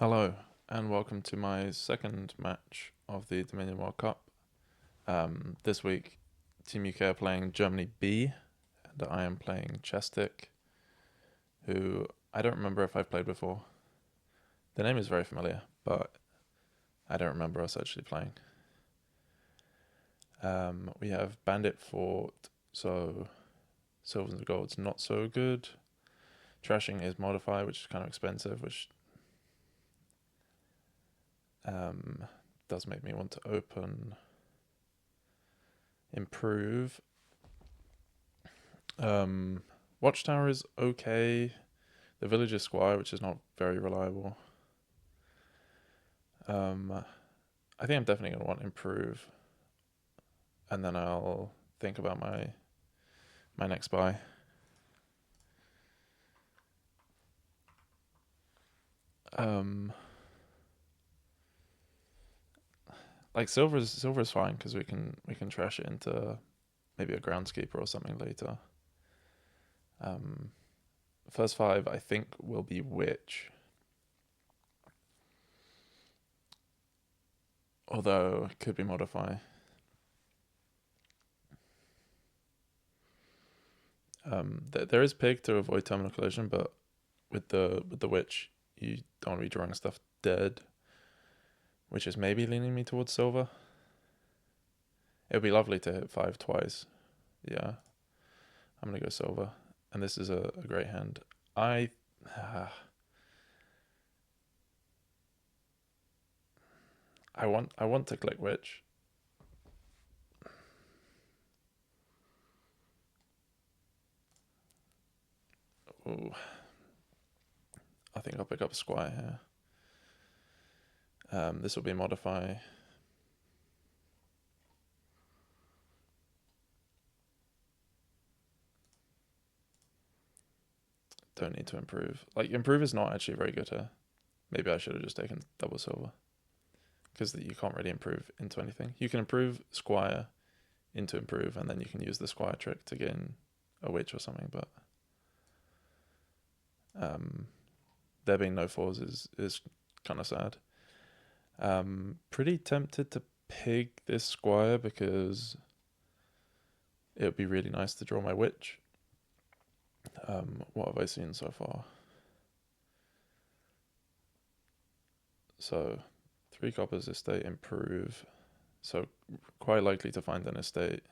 Hello, and welcome to my second match of the Dominion World Cup. This week, Team UK are playing Germany B, and I am playing chesstick, who I don't remember if I've played before. The name is very familiar, but I don't remember us actually playing. We have Bandit Fort, so silvers and golds not so good. Trashing is Modify, which is kind of expensive, which does make me want to open improve. Watchtower is okay. The village is squire, which is not very reliable. I think I'm definitely going to want improve, and then I'll think about my next buy. Like silver's fine because we can trash it into maybe a groundskeeper or something later. First five I think will be witch, although it could be modify. There is pig to avoid terminal collision, but with the witch you don't want to be drawing stuff dead, which is maybe leaning me towards silver. It would be lovely to hit five twice. Yeah, I'm gonna go silver, and this is a great hand. I I want to click witch. Ooh, I think I'll pick up a squire here. This will be modify. Don't need to improve. Like improve is not actually very good here. Maybe I should have just taken double silver because you can't really improve into anything. You can improve squire into improve, and then you can use the squire trick to gain a witch or something. But there being no fours is kind of sad. Pretty tempted to pig this squire because it would be really nice to draw my witch. What have I seen so far? So 3 coppers estate improve. So quite likely to find an estate.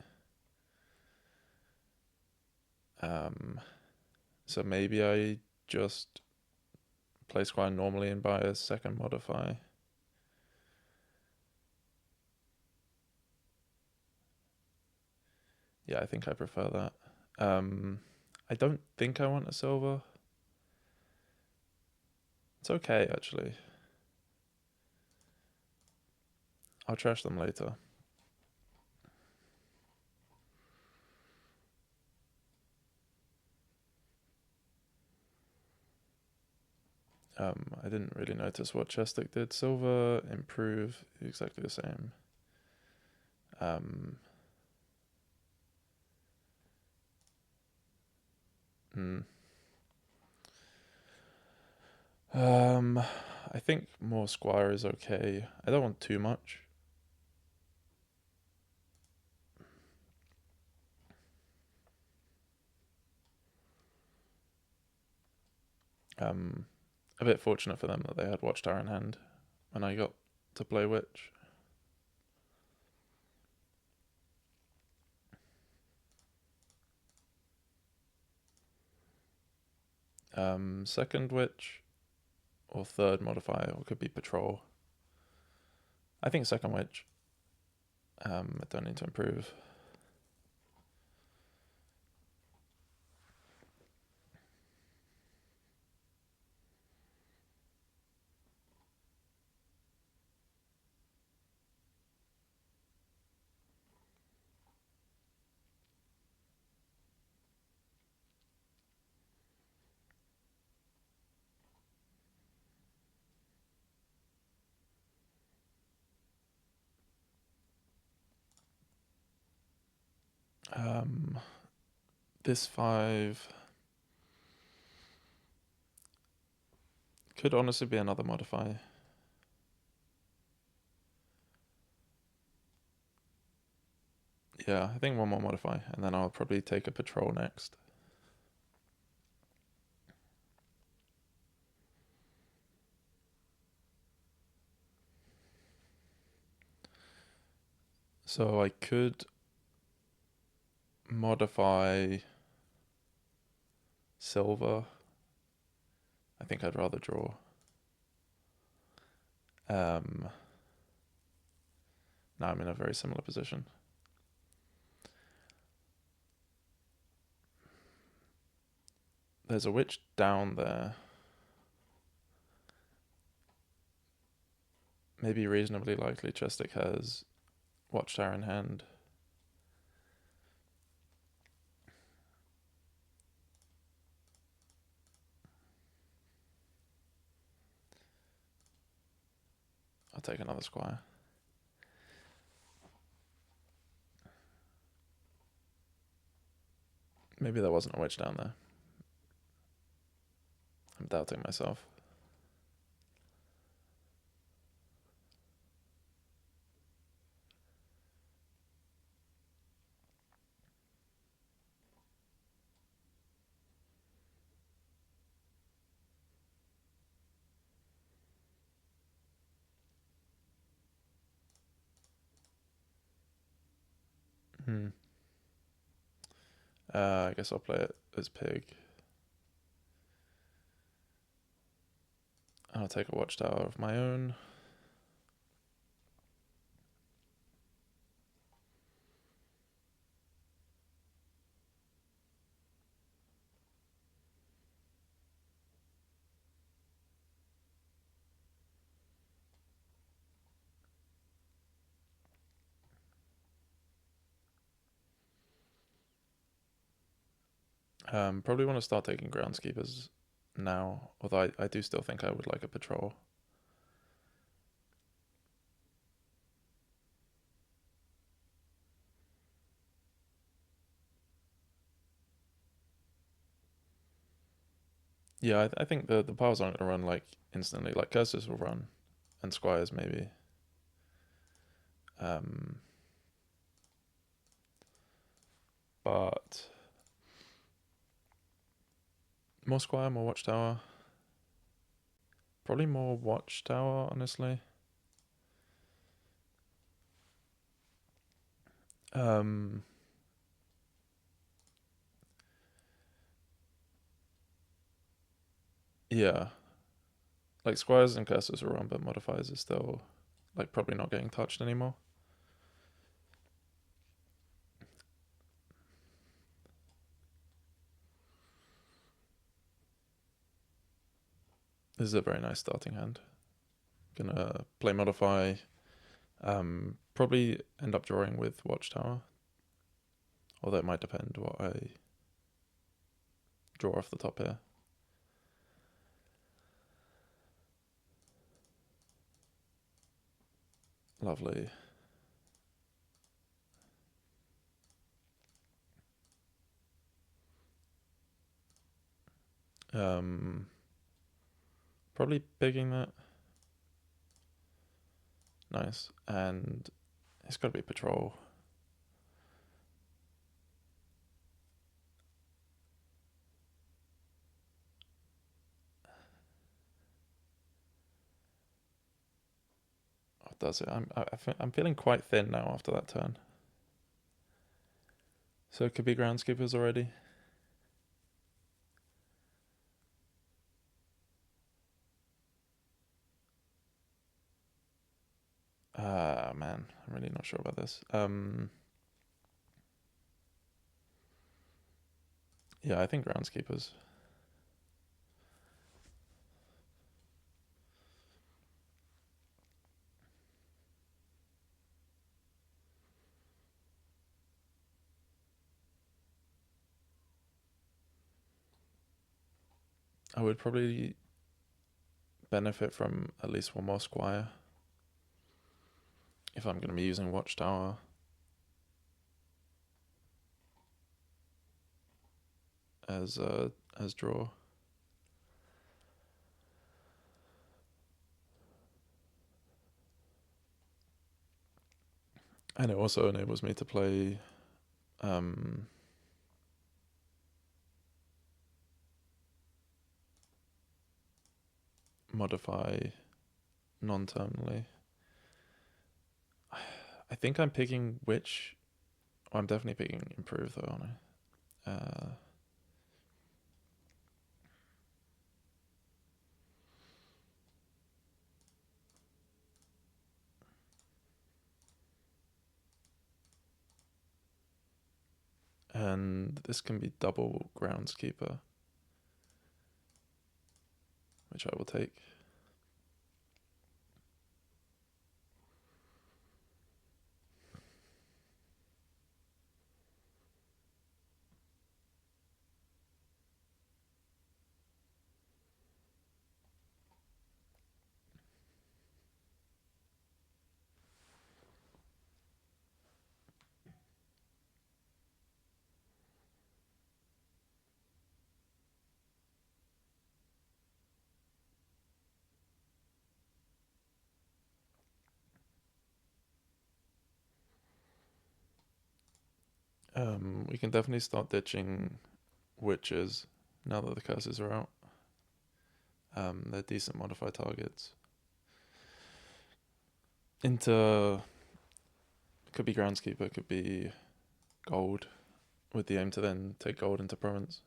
So maybe I just play squire normally and buy a second modify. Yeah, I think I prefer that. I don't think I want a silver. It's okay, actually. I'll trash them later. I didn't really notice what chesstick did. Silver, improve, exactly the same. Um, hmm. I think more squire is okay. I don't want too much. Um, a bit fortunate for them that they had Watchtower in hand when I got to play Witch. Second Witch or third Modifier, or could be Patrol. I think second Witch. I don't need to improve. This 5 Could honestly be another modify. Yeah, I think one more modify, and then I'll probably take a patrol next. So I could modify silver. I think I'd rather draw. Now I'm in a very similar position. There's a witch down there. Maybe reasonably likely chesstick has Watchtower in hand. I'll take another squire. Maybe there wasn't a witch down there. I'm doubting myself. I guess I'll play it as pig. I'll take a Watchtower of my own. Probably want to start taking groundskeepers now, although I do still think I would like a patrol. Yeah, I think the piles aren't going to run like instantly. Like curses will run, and squires maybe. But more squire, more watchtower. Probably more watchtower, honestly. Yeah. Like squires and curses will run, but modifiers are still like probably not getting touched anymore. This is a very nice starting hand. Gonna play modify. Probably end up drawing with watchtower. Although it might depend what I draw off the top here. Lovely. Probably pigging that. Nice. And it's got to be patrol. Oh, does it? I'm feeling quite thin now after that turn. So it could be groundskeepers already. Man, I'm really not sure about this. Yeah, I think groundskeepers. I would probably benefit from at least one more squire if I'm going to be using watchtower. As draw. And it also enables me to play modify non-terminally. I think I'm picking which. Oh, I'm definitely picking improve though, aren't I? And this can be double groundskeeper, which I will take. We can definitely start ditching witches now that the curses are out. They're decent modify targets. Into could be groundskeeper, could be gold, with the aim to then take gold into province.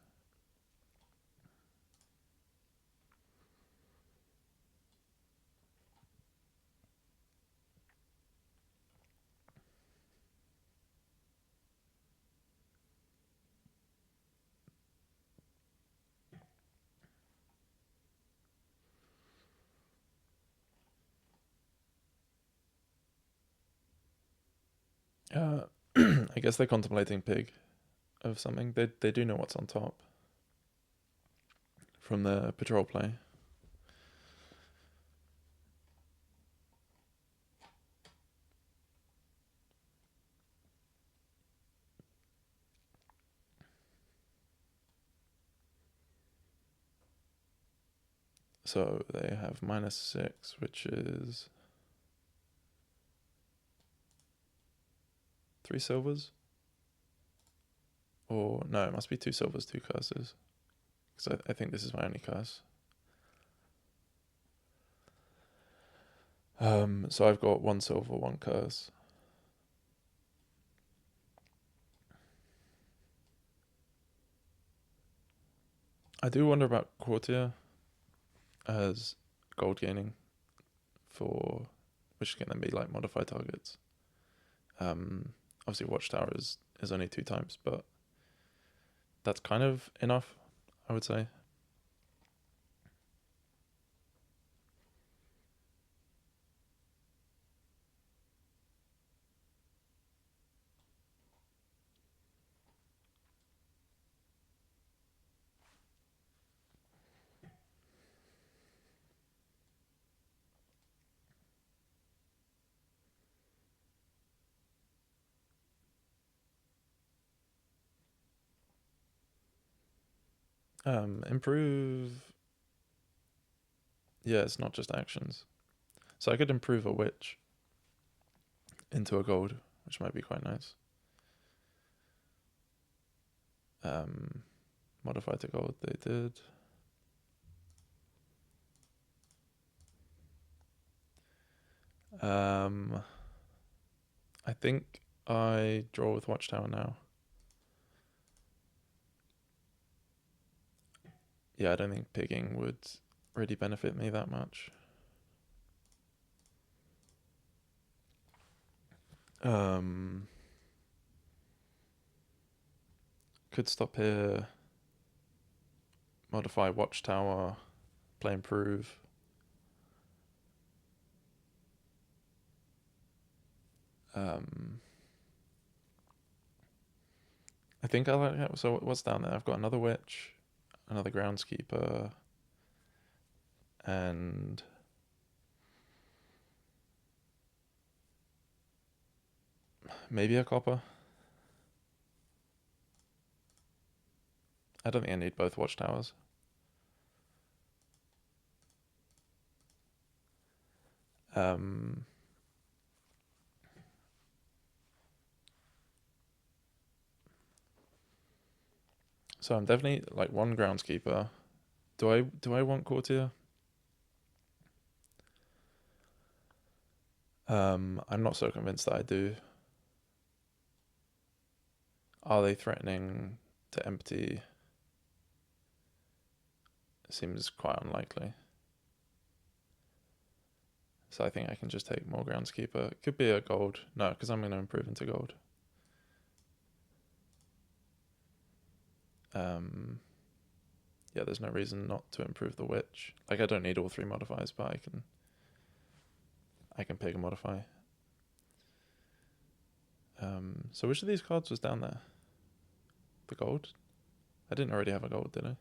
I guess they're contemplating pig of something. They do know what's on top from the patrol play. So they have -6, which is 3 silvers. Or no, it must be 2 silvers, 2 curses. Because I think this is my only curse. So I've got 1 silver, 1 curse. I do wonder about courtier as gold gaining for, which can then be like modify targets. Obviously watchtower is only 2 times, but that's kind of enough, I would say. Improve. Yeah, it's not just actions. So I could improve a witch into a gold, which might be quite nice. Modify to gold, they did. I think I draw with watchtower now. Yeah, I don't think pigging would really benefit me that much. Could stop here. Modify watchtower. Play improve. I think I like it. So what's down there? I've got another witch, another groundskeeper, and maybe a copper. I don't think I need both watchtowers. So I'm definitely like one groundskeeper. Do I want courtier? I'm not so convinced that I do. Are they threatening to empty? It seems quite unlikely. So I think I can just take more groundskeeper. It could be a gold. No, because I'm going to improve into gold. Yeah, there's no reason not to improve the witch. Like I don't need all 3 modifiers, but I can pick a modify. So which of these cards was down there? The gold? I didn't already have a gold, did I?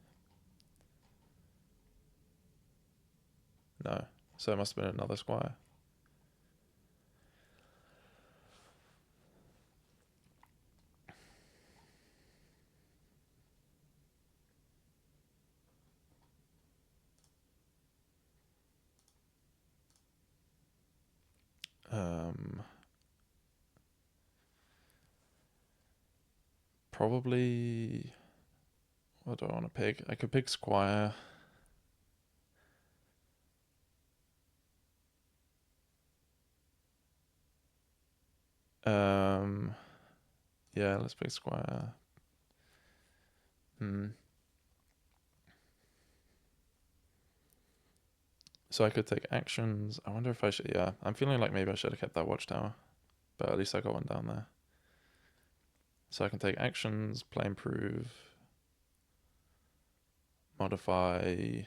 No. So it must have been another squire. Probably. What do I want to pick? I could pick squire. Yeah, let's pick squire. So I could take actions. I wonder if I should. Yeah, I'm feeling like maybe I should have kept that watchtower, but at least I got one down there. So I can take actions, play improve, modify.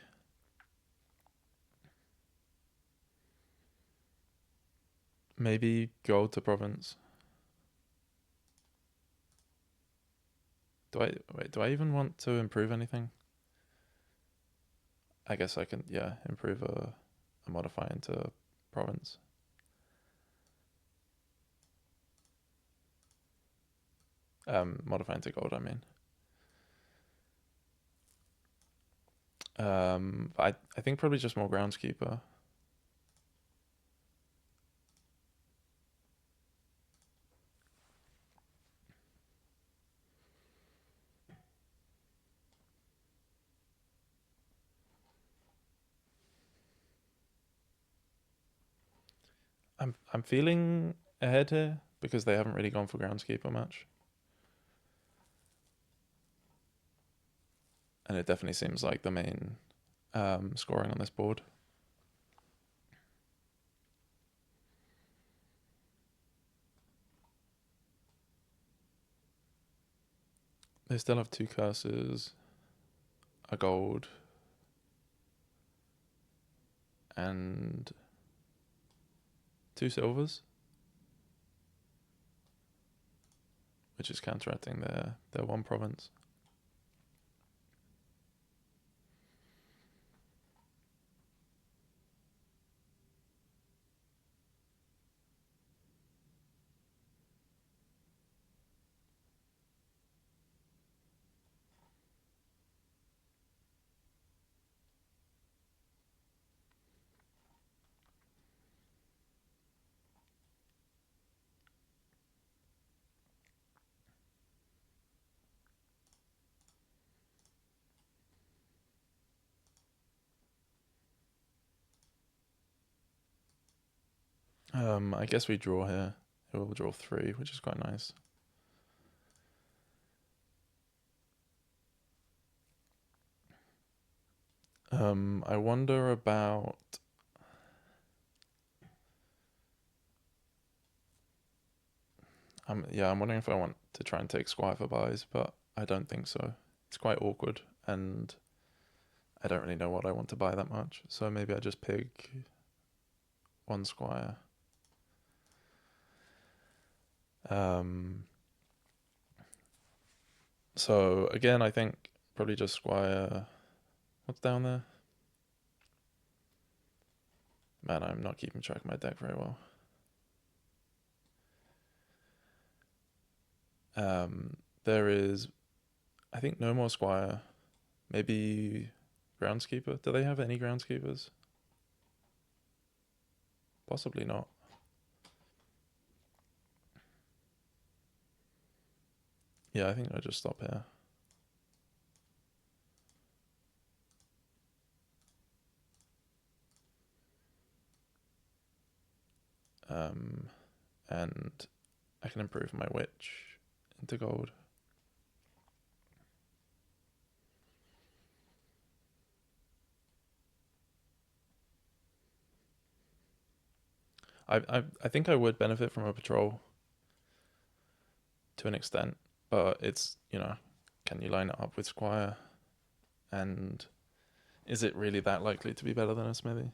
Maybe go to province. Do I even want to improve anything? I guess I can, yeah, improve a modify into province. Modify into gold, I mean. I think probably just more groundskeeper. I'm feeling ahead here because they haven't really gone for groundskeeper much. And it definitely seems like the main scoring on this board. They still have 2 curses, a gold, and 2 silvers, which is counteracting their 1 province. I guess we draw here. We'll draw 3, which is quite nice. I wonder about. I'm wondering if I want to try and take squire for buys, but I don't think so. It's quite awkward, and I don't really know what I want to buy that much. So maybe I just pick 1 squire. So again, I think probably just squire. What's down there? Man, I'm not keeping track of my deck very well. There is, I think, no more squire. Maybe groundskeeper. Do they have any groundskeepers? Possibly not. Yeah, I think I'll just stop here. and I can improve my witch into gold. I think I would benefit from a patrol to an extent, but it's, can you line it up with Squire? And is it really that likely to be better than a smithy?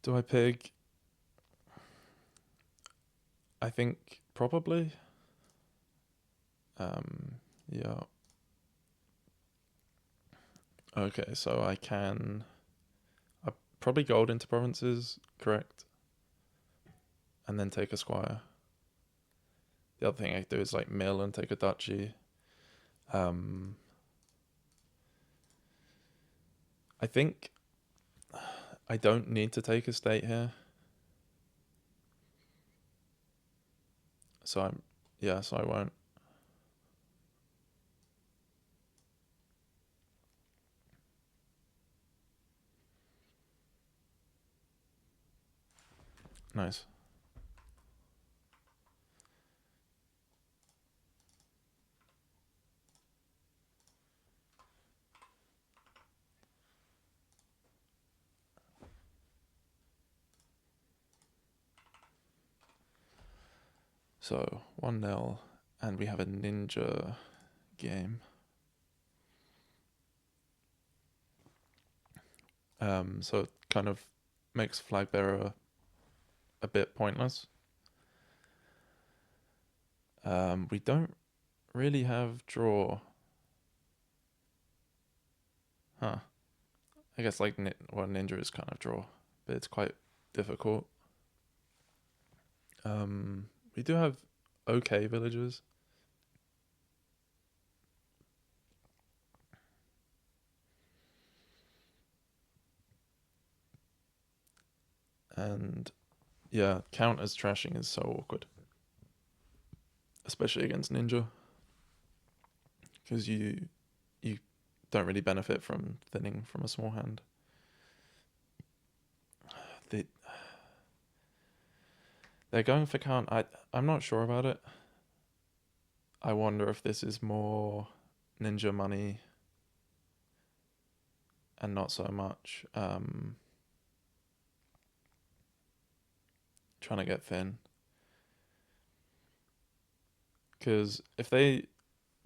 Do I pig? I think probably. Yeah. Okay, so I probably gold into provinces, correct? And then take a squire. The other thing I do is like mill and take a duchy. I think I don't need to take a state here. So I won't. Nice. So 1-0, and we have a ninja game. So it kind of makes flag bearer a bit pointless. We don't really have draw. Huh. I guess like ninja is kind of draw, but it's quite difficult. We do have okay villagers. And yeah, count as trashing is so awkward, especially against ninja, because you don't really benefit from thinning from a small hand. They're going for count. I'm not sure about it. I wonder if this is more ninja money and not so much trying to get thin. Because if they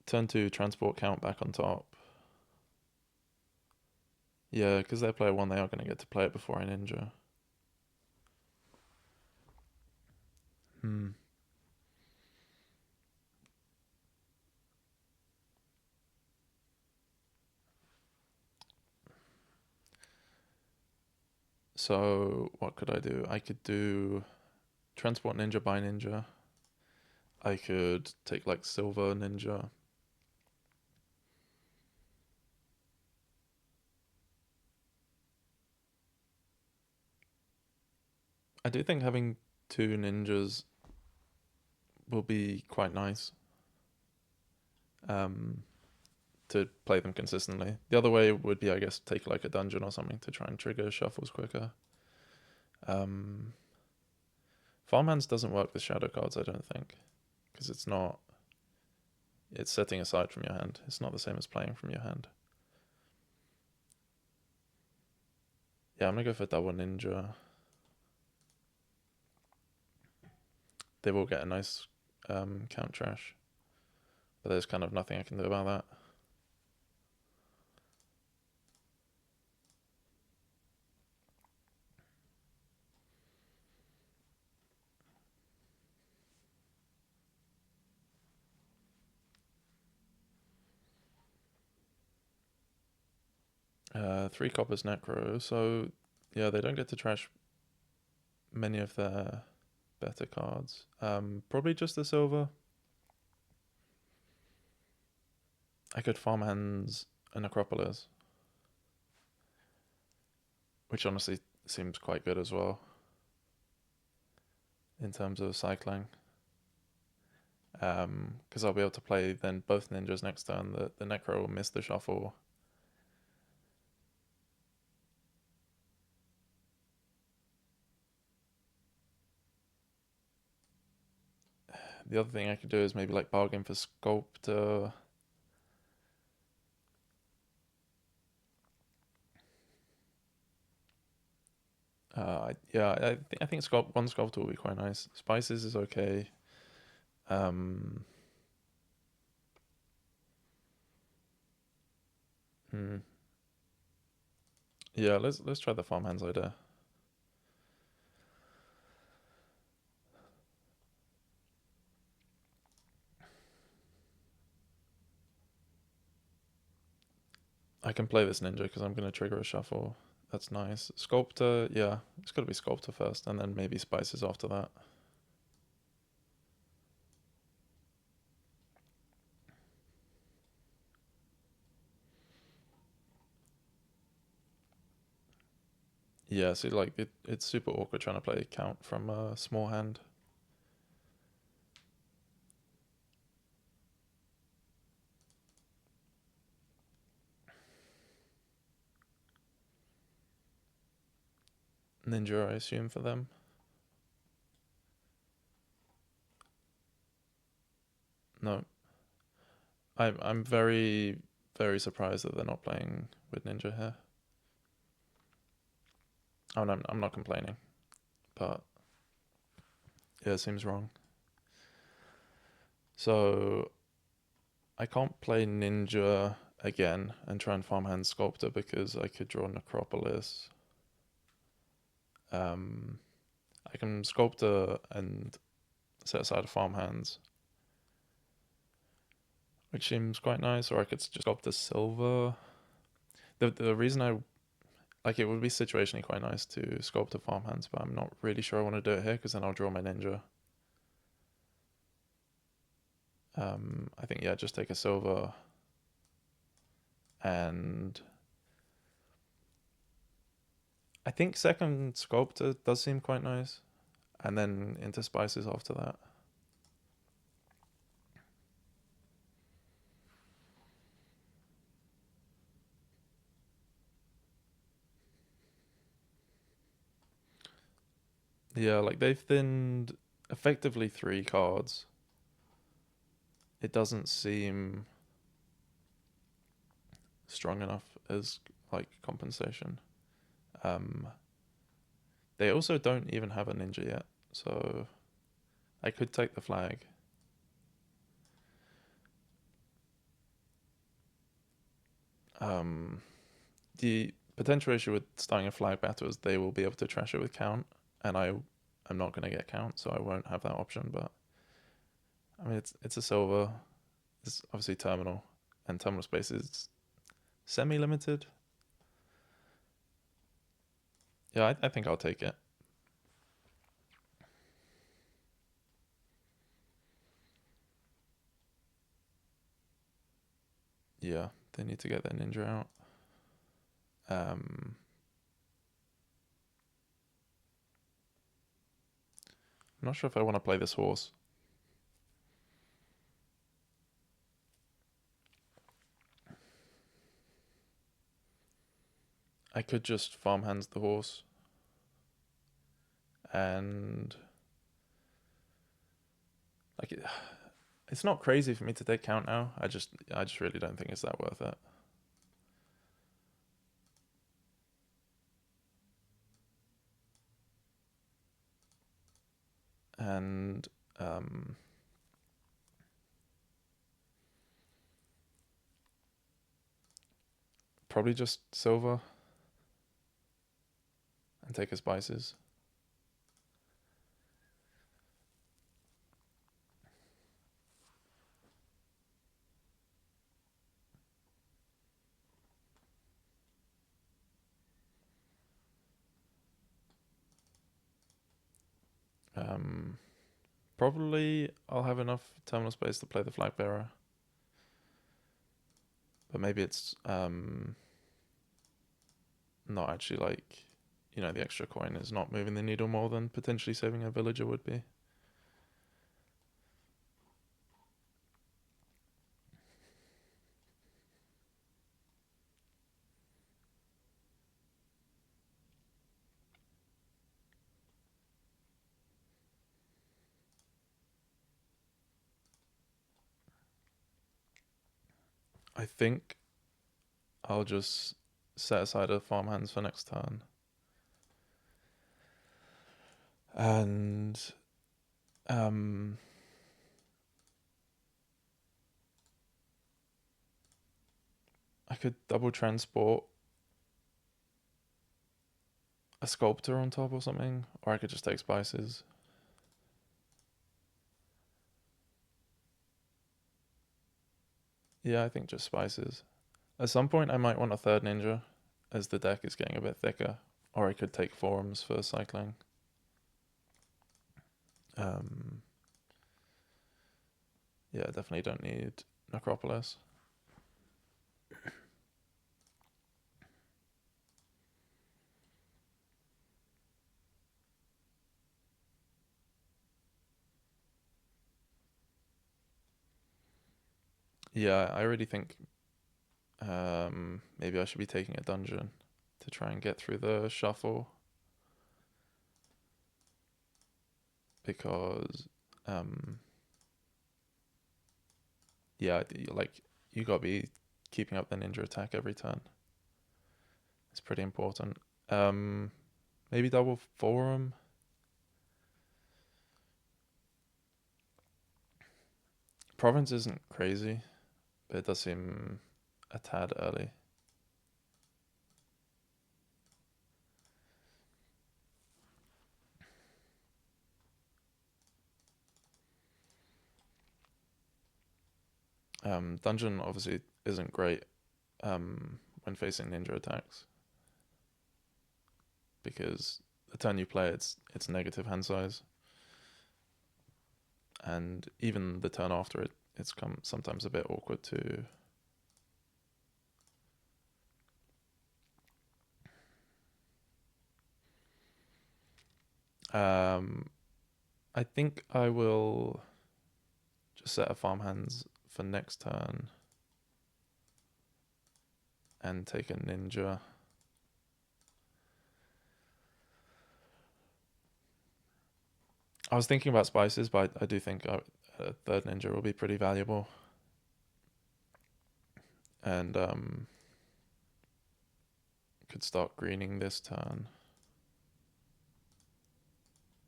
turn to transport count back on top, yeah, because they're player 1, they are going to get to play it before I ninja. So what could I do? I could do transport ninja by ninja. I could take like silver ninja. I do think having 2 ninjas will be quite nice to play them consistently. The other way would be, I guess, take like a dungeon or something to try and trigger shuffles quicker. Farmhands doesn't work with shadow cards, I don't think, because it's setting aside from your hand. It's not the same as playing from your hand. Yeah, I'm gonna go for double ninja. They will get a nice count trash, but there's kind of nothing I can do about that. Three coppers necro, so yeah, they don't get to trash many of their better cards. Probably just the silver. I could farmhands an Acropolis, which honestly seems quite good as well in terms of cycling. Because I'll be able to play then both ninjas next turn. The Necro will miss the shuffle. The other thing I could do is maybe like bargain for Sculptor. I think one Sculptor will be quite nice. Spices is okay. Um, hmm. Yeah, let's try the farmhands idea. I can play this ninja because I'm going to trigger a shuffle. That's nice. Sculptor, yeah, it's got to be Sculptor first, and then maybe Spices after that. Yeah, see, like it's super awkward trying to play count from a small hand. Ninja, I assume, for them. No, I'm very very surprised that they're not playing with Ninja here. Oh, no, I'm not complaining, but yeah, it seems wrong. So I can't play Ninja again and try and farmhand Sculptor because I could draw Necropolis. I can Sculptor and set aside a farmhands, which seems quite nice, or I could just Sculptor Silver. The reason I like it would be situationally quite nice to sculpt a farmhands, but I'm not really sure I want to do it here because then I'll draw my ninja. I think yeah, just take a silver, and I think second sculptor does seem quite nice, and then into spices after that. Yeah, like they've thinned effectively 3 cards. It doesn't seem strong enough as like compensation. Um, they also don't even have a ninja yet, so I could take the flag. Um, the potential issue with starting a flag battle is they will be able to trash it with count, and I'm not going to get count, so I won't have that option. But I mean, it's a silver. It's obviously terminal, and terminal space is semi-limited. Yeah, I think I'll take it. Yeah, they need to get their ninja out. Um, I'm not sure if I want to play this horse. I could just farmhands the horse, and like it's not crazy for me to take count now. I just really don't think it's that worth it. And probably just silver and take his spices. Um, Probably I'll have enough terminal space to play the flag bearer. But maybe it's not actually like, the extra coin is not moving the needle more than potentially saving a villager would be. I think I'll just set aside a farmhands for next turn. And I could double transport a sculptor on top or something, or I could just take spices. Yeah, I think just spices. At some point, I might want a third ninja, as the deck is getting a bit thicker, or I could take forums for cycling. Yeah, definitely don't need Necropolis. Yeah, I already think maybe I should be taking a dungeon to try and get through the shuffle, because yeah, like you gotta be keeping up the ninja attack every turn. It's pretty important. Maybe double forum. Province isn't crazy, but it does seem a tad early. Dungeon obviously isn't great when facing ninja attacks, because the turn you play, it's negative hand size, and even the turn after it's sometimes a bit awkward to. I think I will just set a farmhands for next turn and take a ninja. I was thinking about spices, but I do think a third ninja will be pretty valuable. And could start greening this turn.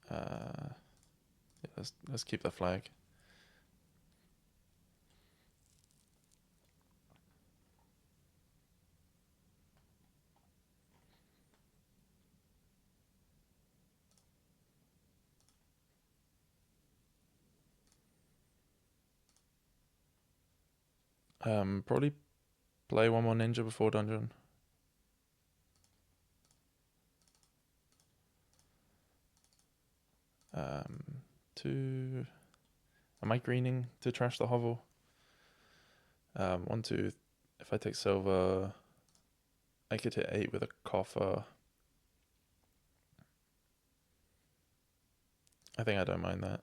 Yeah, let's keep the flag. Probably play one more ninja before dungeon. Two. Am I greening to trash the hovel? 1, 2. If I take silver, I could hit 8 with a coffer. I think I don't mind that.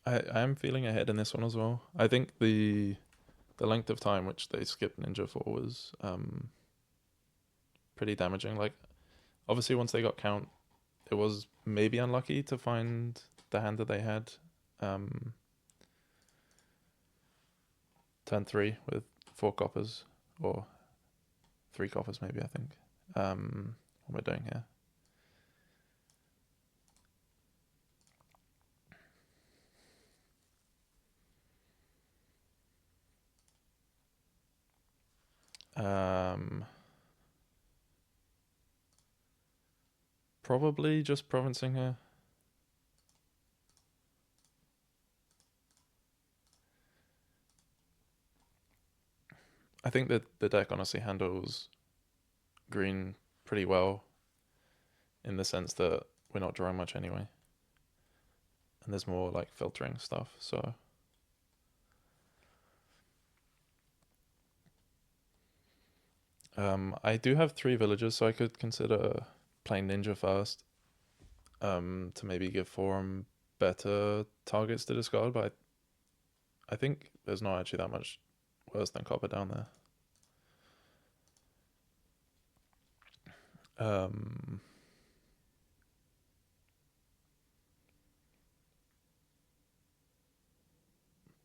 I am feeling ahead in this one as well. I think the length of time which they skipped ninja for was pretty damaging. Like, obviously once they got count, it was maybe unlucky to find the hand that they had. Turn 3 with 4 coppers, or 3 coppers maybe, I think. What am I doing here? Probably just provincing her. I think that the deck honestly handles green pretty well in the sense that we're not drawing much anyway. And there's more like filtering stuff, so. I do have 3 villagers, so I could consider playing Ninja first. To maybe give Forum better targets to discard, but I think there's not actually that much worse than Copper down there.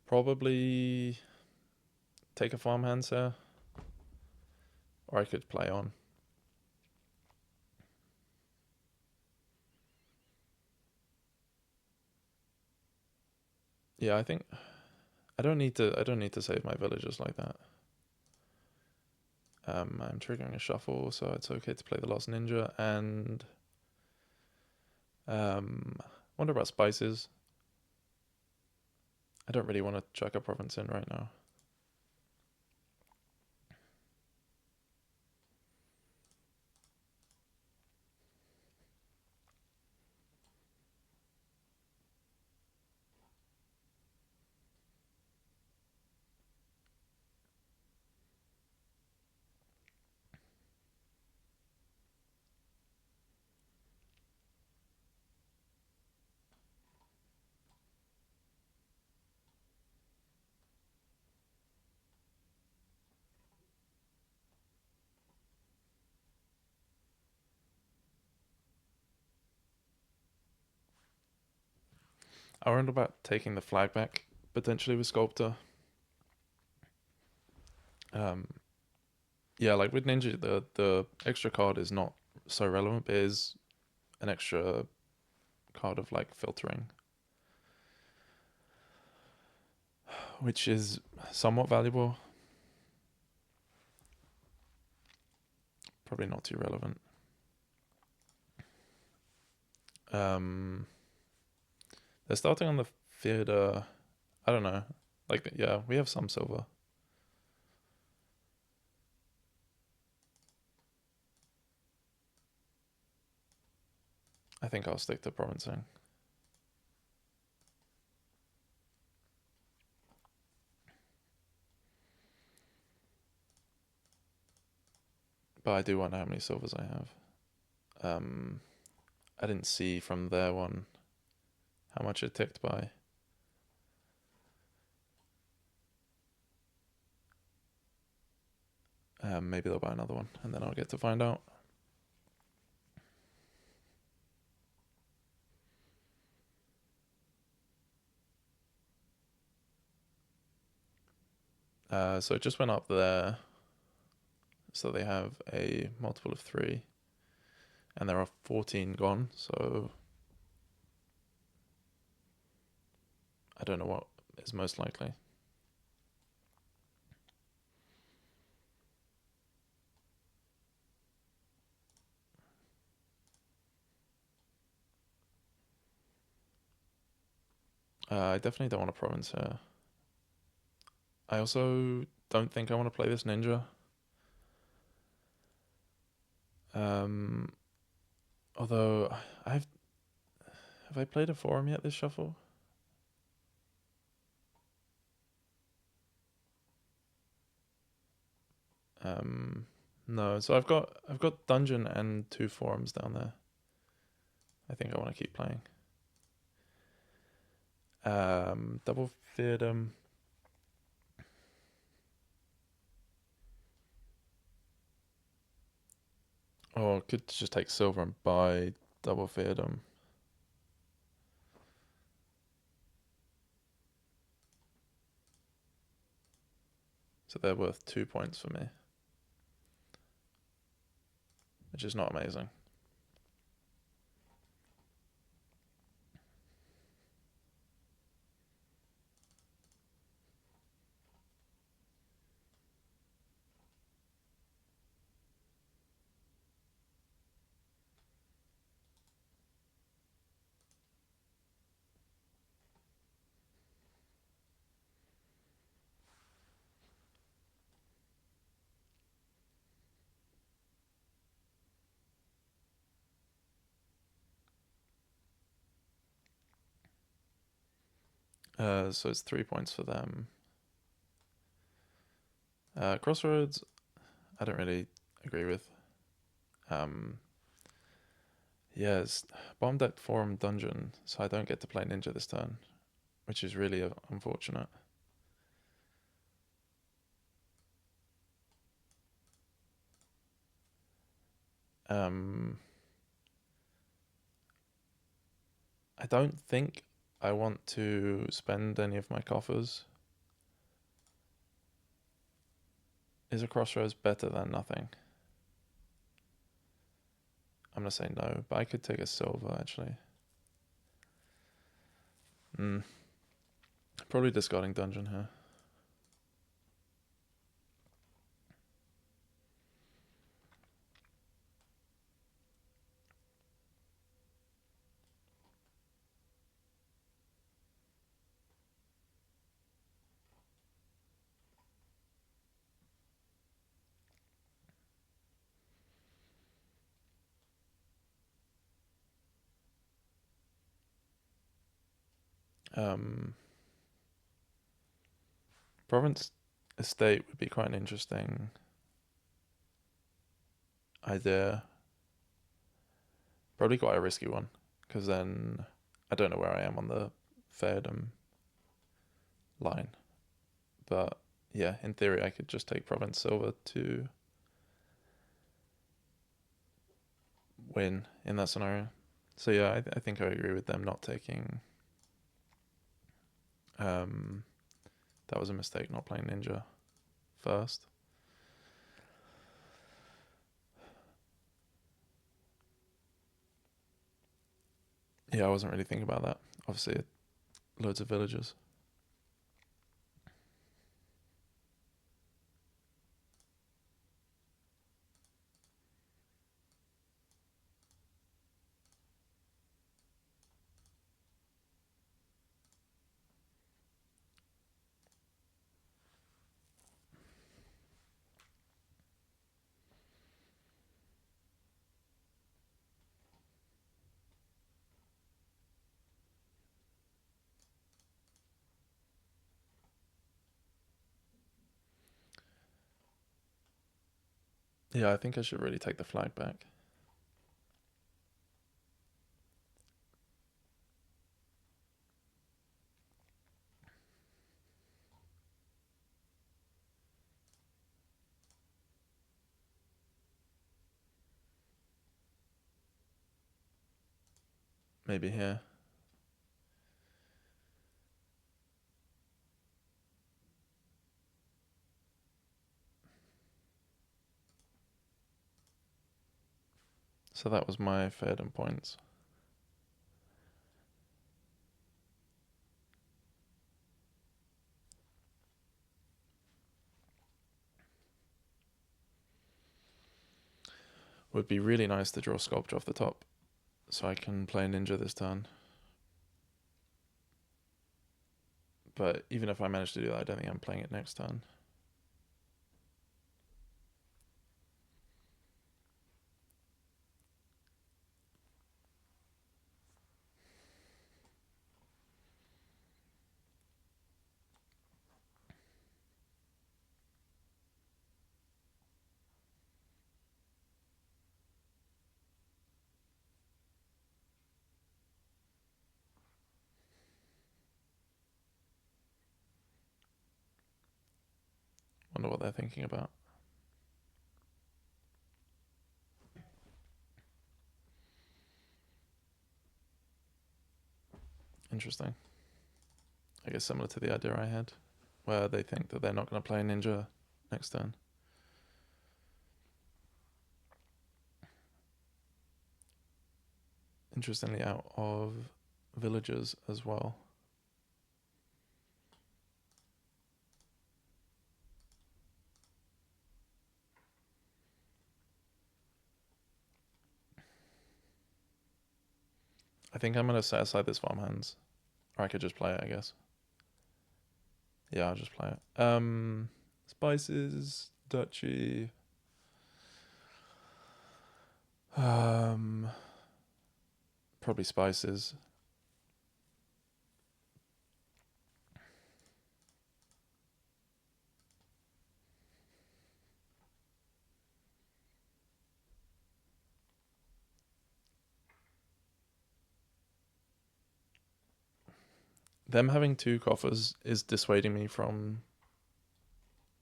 Probably take a farmhands here, or I could play on. Yeah, I think I don't need to save my villagers like that. I'm triggering a shuffle, so it's okay to play the Lost Ninja, and wonder about spices. I don't really want to chuck a province in right now. I wonder about taking the flag back potentially with Sculptor. Yeah, like with Ninja, the extra card is not so relevant, but it is an extra card of like filtering, which is somewhat valuable. Probably not too relevant. They're starting on the theater. I don't know. Like, yeah, we have some silver. I think I'll stick to provincing. But I do wonder how many silvers I have. I didn't see from their one how much it ticked by. Maybe they'll buy another one, and then I'll get to find out. So it just went up there. So they have a multiple of 3. And there are 14 gone, so I don't know what is most likely. I definitely don't want a province here. I also don't think I want to play this ninja. Although have I played a forum yet this shuffle? No. So I've got dungeon and 2 forums down there. I think I want to keep playing. Double theater. Or could just take silver and buy double theater. So they're worth 2 points for me, which is not amazing. So it's 3 points for them. Crossroads, I don't really agree with. Yeah, it's bomb deck forum dungeon, so I don't get to play ninja this turn, which is really unfortunate. I don't think I want to spend any of my coffers. Is a crossroads better than nothing? I'm gonna say no, but I could take a silver actually. Probably discarding dungeon here. Province estate would be quite an interesting idea. Probably quite a risky one, because then I don't know where I am on the Fairdom line. But yeah, in theory, I could just take Province Silver to win in that scenario. So yeah, I think I agree with them not taking. That was a mistake not playing Ninja first. Yeah, I wasn't really thinking about that. Obviously, loads of villagers. Yeah, I think I should really take the flag back. Maybe here. So that was my Fairden points. Would be really nice to draw Sculpture off the top, so I can play Ninja this turn. But even if I manage to do that, I don't think I'm playing it next turn. Wonder what they're thinking about. Interesting. I guess similar to the idea I had, where they think that they're not going to play Ninja next turn. Interestingly, out of villagers as well. I think I'm going to set aside this farmhands. Or I could just play it, I guess. Yeah, I'll just play it. Spices, duchy. Probably spices. them having 2 coffers is dissuading me from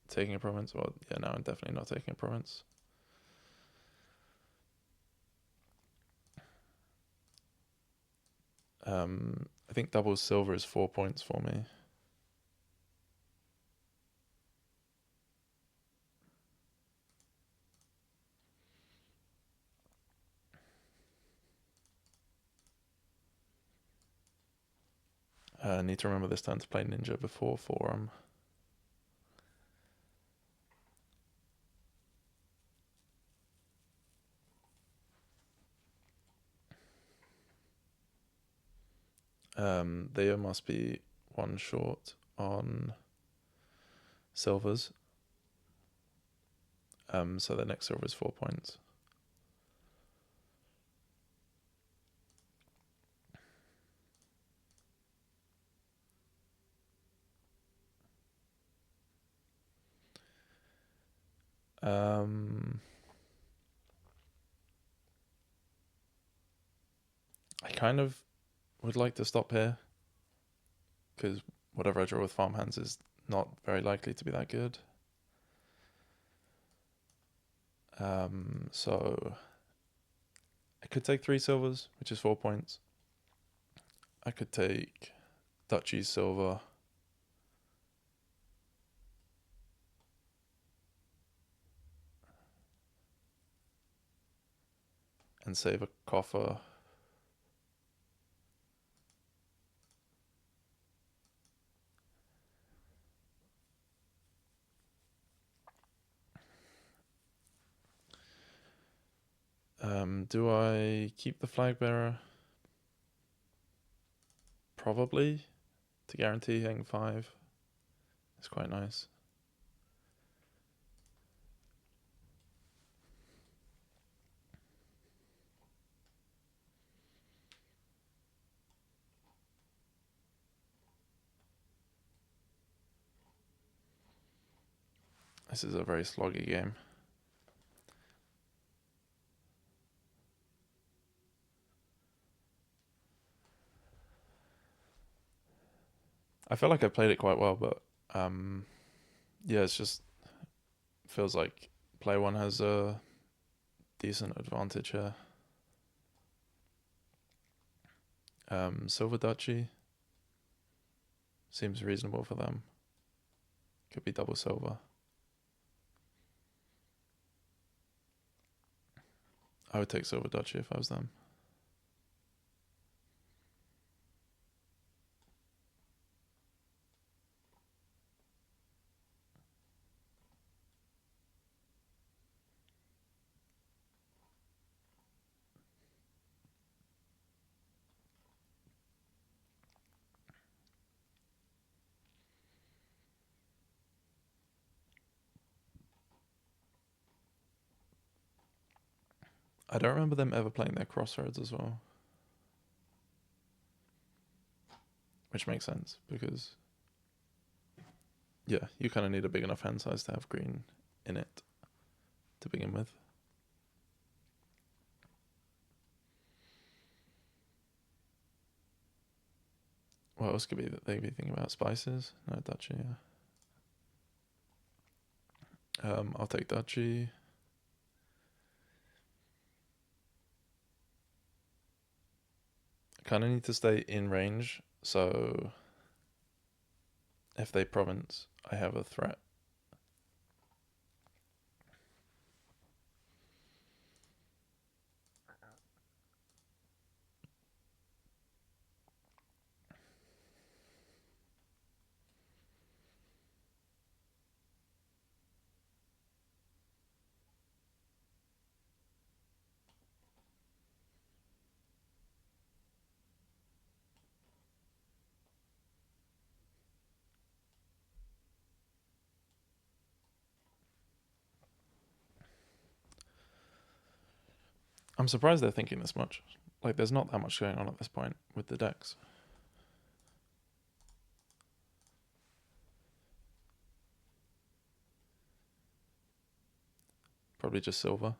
taking a province. Well, yeah, no, I'm definitely not taking a province. I think double silver is 4 points for me. I need to remember this time to play ninja before forum. They must be 1 short on silvers. So the next silver is 4 points. I kind of would like to stop here, because whatever I draw with farmhands is not very likely to be that good. So I could take 3 silvers, which is 4 points. I could take duchy silver. And save a coffer. Do I keep the flag bearer? Probably, to guarantee hitting 5. It's quite nice. This is a very sloggy game. I feel like I played it quite well, but yeah, it's just feels like player 1 has a decent advantage here. Silver duchy seems reasonable for them. Could be double silver. I would take silver duchy if I was them. I don't remember them ever playing their crossroads as well. Which makes sense, because yeah, you kind of need a big enough hand size to have green in it to begin with. What else could be that they be thinking about? Spices? No, duchy, yeah. I'll take duchy. I kind of need to stay in range, so if they province, I have a threat. I'm surprised they're thinking this much. Like, there's not that much going on at this point with the decks. Probably just silver.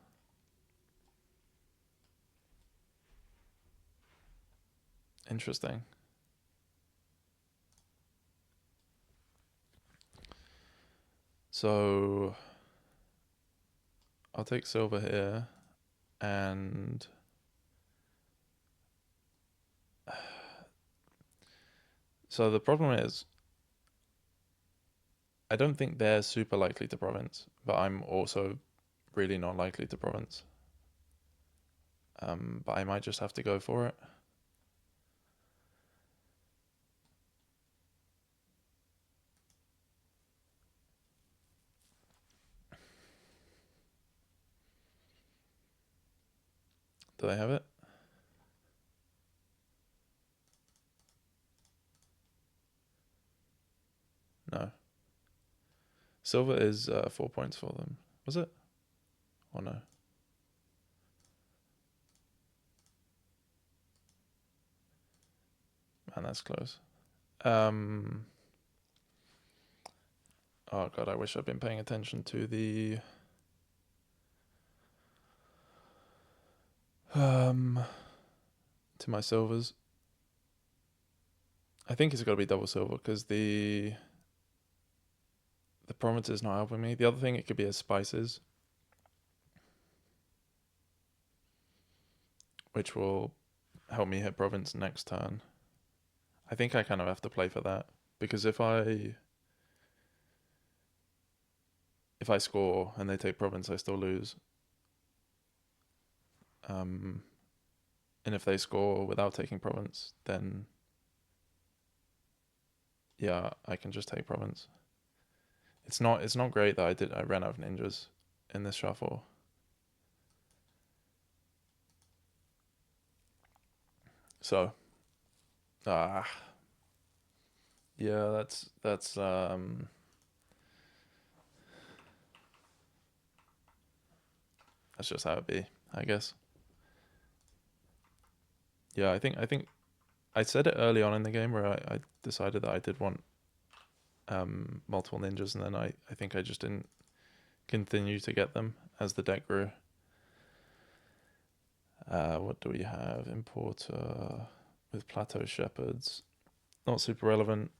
Interesting. So I'll take silver here, and so the problem is I don't think they're super likely to province, but I'm also really not likely to province. But I might just have to go for it. Do they have it? No. Silver is 4 points for them. Was it? Or no? Man, that's close. Oh god, I wish I'd been paying attention to the to my silvers. I think it's got to be double silver because the province is not helping me. The other thing it could be is spices, which will help me hit province next turn. I think I kind of have to play for that because if I score and they take province, I still lose. And if they score without taking province, then yeah, I can just take province. It's not great that I ran out of ninjas in this shuffle. So, yeah, that's that's just how it be, I guess. Yeah, I think I said it early on in the game where I decided that I did want multiple ninjas, and then I think I just didn't continue to get them as the deck grew. What do we have? Importer with Plateau Shepherds. Not super relevant.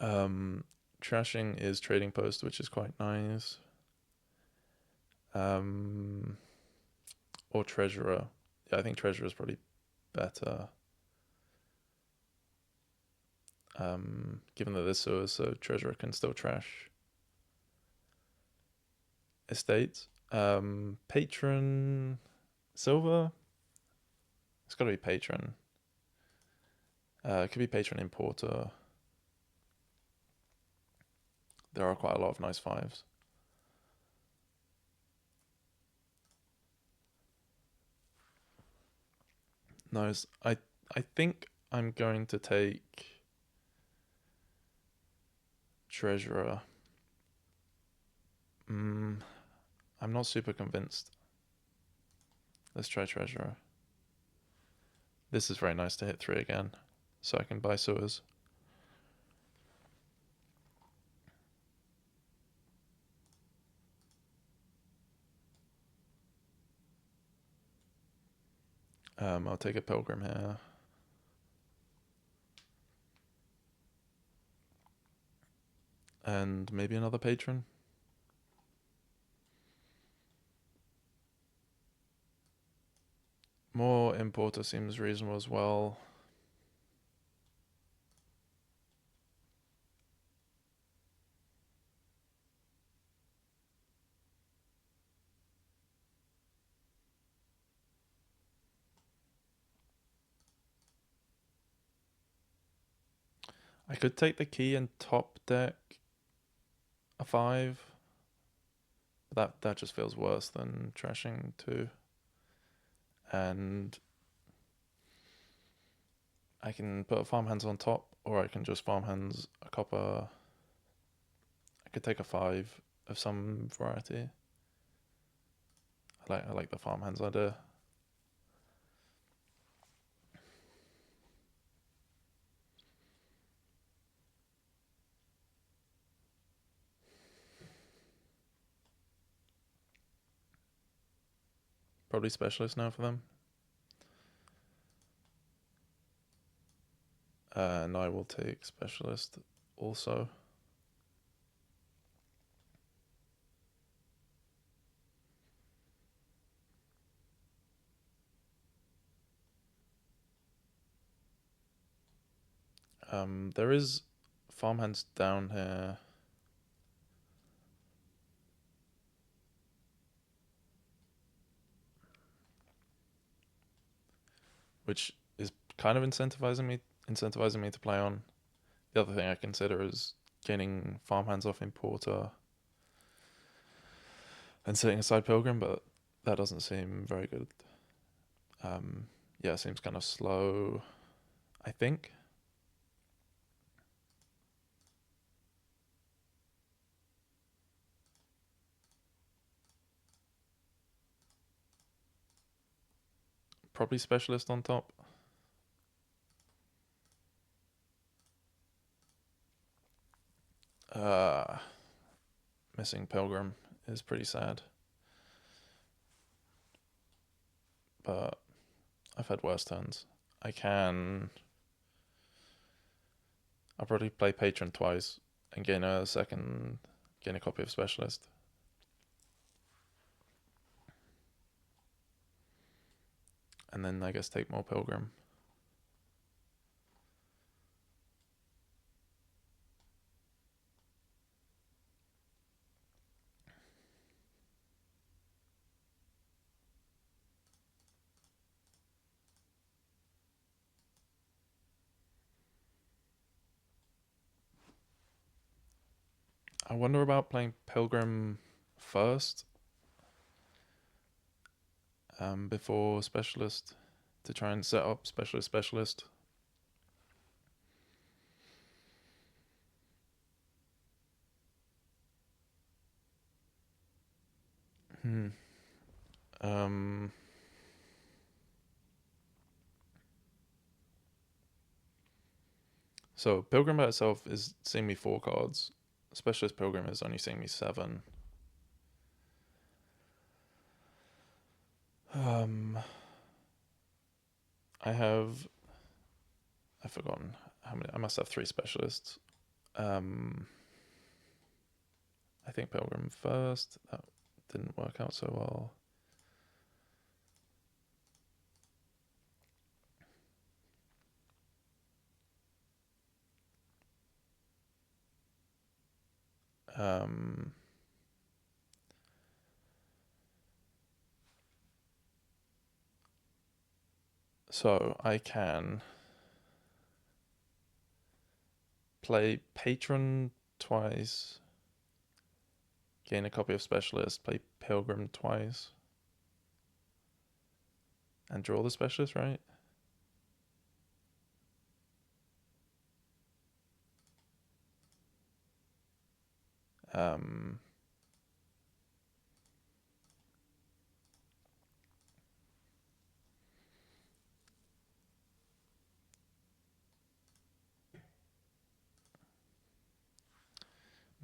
Trashing is Trading Post, which is quite nice. Or Treasurer. Yeah, I think Treasurer is probably better. Given that this sewers, so Treasurer can still trash estates. Patron Silver. It's got to be Patron. It could be Patron Importer. There are quite a lot of nice fives. Nice. I think I'm going to take Treasurer. I'm not super convinced. Let's try Treasurer. This is very nice to hit 3 again, so I can buy sewers. I'll take a Pilgrim here. And maybe another Patron. More Importer seems reasonable as well. I could take the key and top deck a 5. But that just feels worse than trashing 2. And I can put a farmhands on top, or I can just farmhands a copper. I could take a 5 of some variety. I like the farmhands idea. Probably specialist now for them. And I will take specialist also. There is farmhands down here. Which is kind of incentivizing me to play on. The other thing I consider is getting farmhands off importer and setting aside pilgrim, but that doesn't seem very good. Yeah, it seems kind of slow, I think. Probably specialist on top. Missing pilgrim is pretty sad, but I've had worse turns. I'll probably play patron twice and gain a copy of specialist. And then I guess take more pilgrim. I wonder about playing pilgrim first, before specialist, to try and set up specialist. Hmm. Um. So pilgrim by itself is seeing me 4 cards. Specialist pilgrim is only seeing me 7. Um. I've forgotten how many. I must have 3 specialists. Um. I think pilgrim first. That didn't work out so well. Um. So I can play patron twice, gain a copy of specialist, play pilgrim twice, and draw the specialist, right? Um,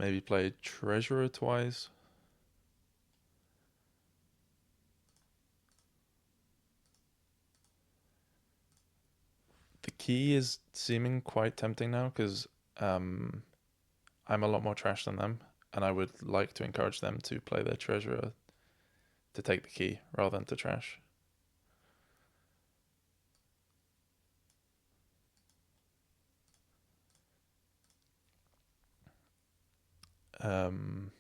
Maybe play treasurer twice. The key is seeming quite tempting now because I'm a lot more trash than them, and I would like to encourage them to play their treasurer to take the key rather than to trash. Um,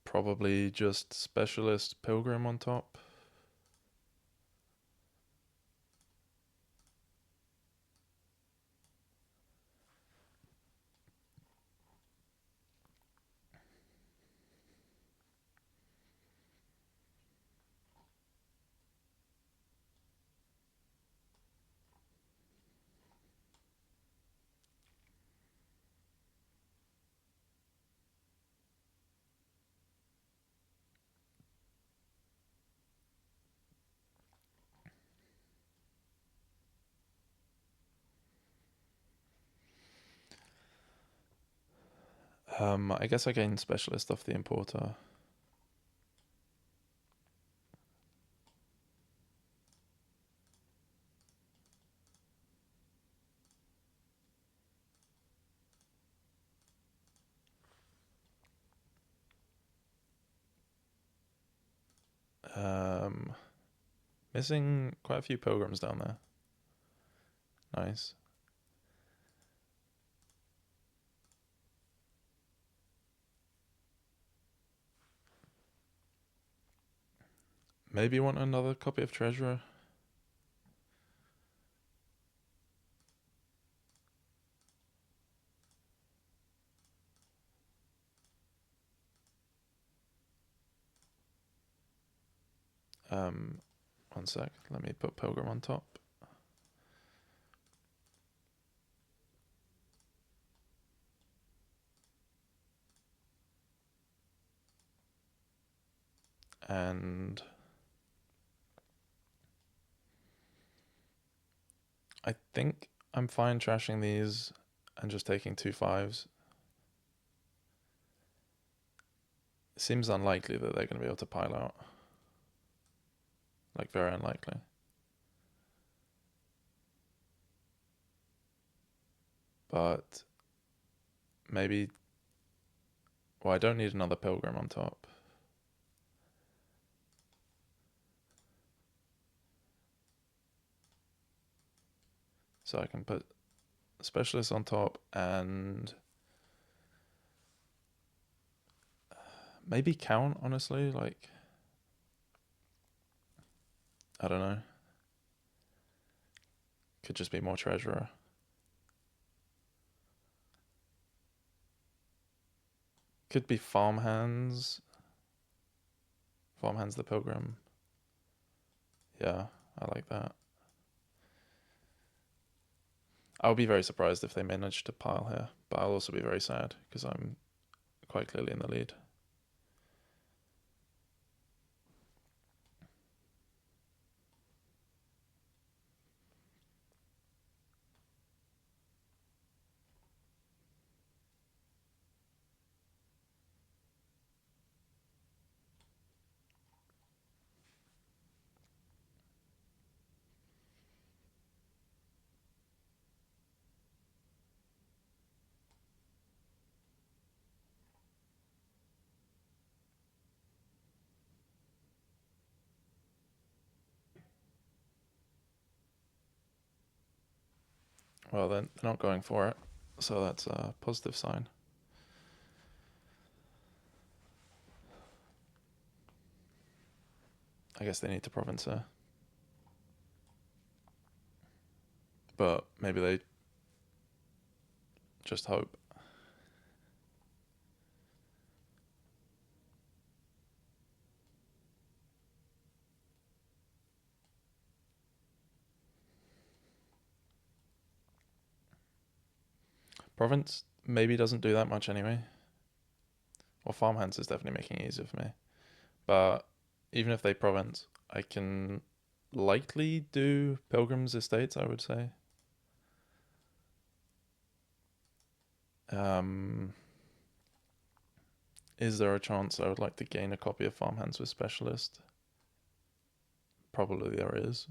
Probably just specialist pilgrim on top. I guess I gain specialist off the importer. Um, Missing quite a few pilgrims down there. Nice. Maybe you want another copy of Treasurer? One sec. Let me put Pilgrim on top. And I think I'm fine trashing these and just taking 2 5s. It seems unlikely that they're going to be able to pile out. Like, very unlikely. But maybe... Well, I don't need another Pilgrim on top. So I can put Specialist on top and... maybe count, honestly. Like... I don't know. Could just be more Treasurer. Could be Farmhands. Farmhands the Pilgrim. Yeah, I like that. I'll be very surprised if they manage to pile here, but I'll also be very sad because I'm quite clearly in the lead. Well, then they're not going for it, so that's a positive sign. I guess they need to province her. But maybe they just hope. Province maybe doesn't do that much anyway. Well, Farmhands is definitely making it easier for me. But even if they province, I can likely do Pilgrim's Estates, I would say. Is there a chance I would like to gain a copy of Farmhands with Specialist? Probably there is.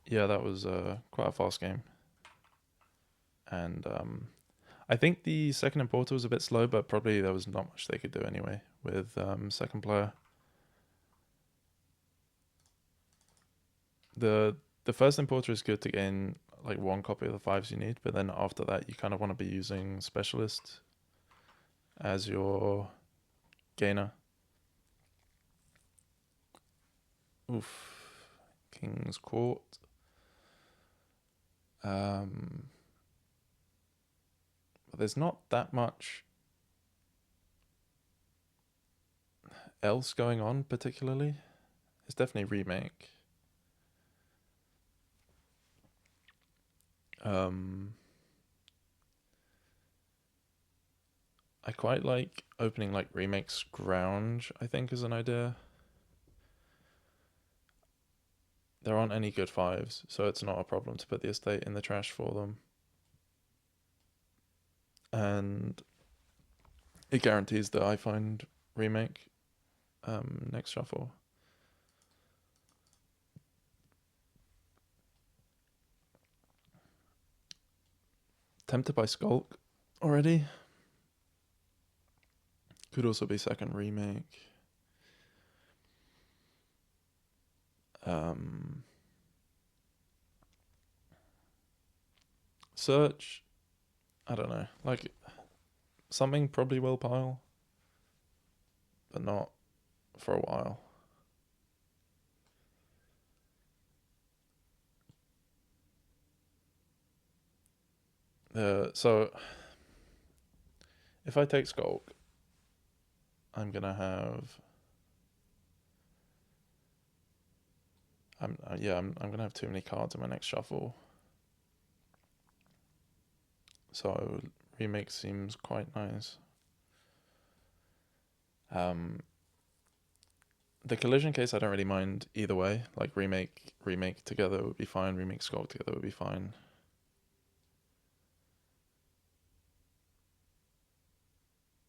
Yeah, that was quite a fast game. And I think the second importer was a bit slow, but probably there was not much they could do anyway with second player. The first importer is good to gain like 1 copy of the 5s you need, but then after that you kind of want to be using Specialist as your gainer. Oof. King's Court. But there's not that much else going on particularly. It's definitely remake. I quite like opening like remakes ground, I think, is an idea. There aren't any good 5s, so it's not a problem to put the estate in the trash for them. And it guarantees that I find remake next shuffle. Tempted by Skulk already. Could also be second remake. Search, I don't know. Like, something probably will pile, but not for a while. So, if I take Skulk, I'm gonna have. I'm gonna have too many cards in my next shuffle. So remake seems quite nice. The collision case I don't really mind either way. Like remake together would be fine. Remake Skulk together would be fine.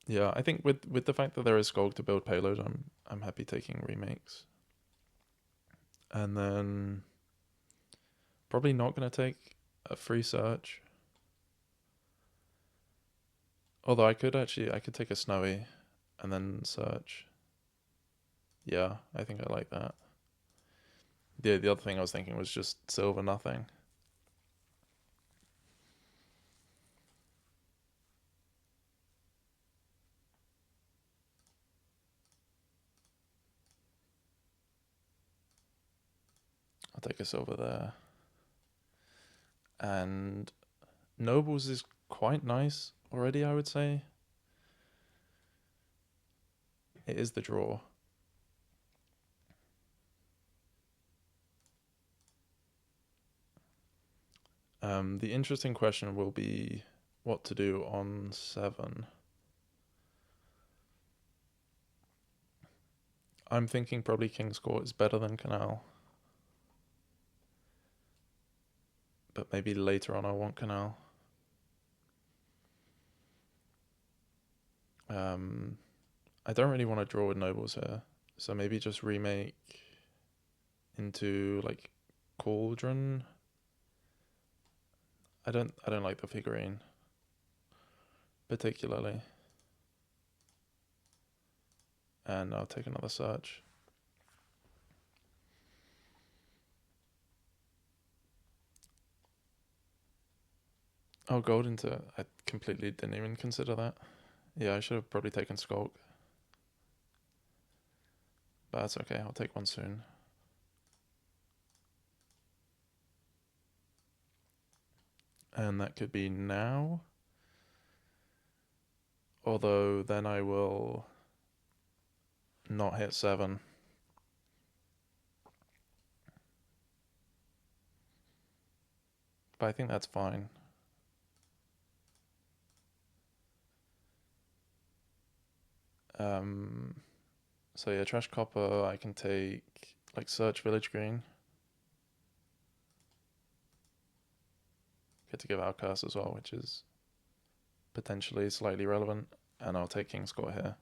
Yeah, I think with the fact that there is Skulk to build payload, I'm happy taking remakes. And then probably not gonna take a free search. Although I could take a snowy and then search. Yeah, I think I like that. The other thing I was thinking was just silver nothing. I'll take a silver there. And Nobles is quite nice already, I would say. It is the draw. The interesting question will be what to do on 7. I'm thinking probably King's Court is better than Canal. But maybe later on I want Canal. I don't really want to draw with Nobles here. So maybe just remake into like Cauldron. I don't like the figurine particularly. And I'll take another search. Oh, gold into... I completely didn't even consider that. Yeah, I should have probably taken Skulk. But that's okay, I'll take one soon. And that could be now. Although then I will not hit 7. But I think that's fine. So yeah, Trash Copper, I can take like Search Village Green. Get to give out Curse as well, which is potentially slightly relevant. And I'll take King's Court here.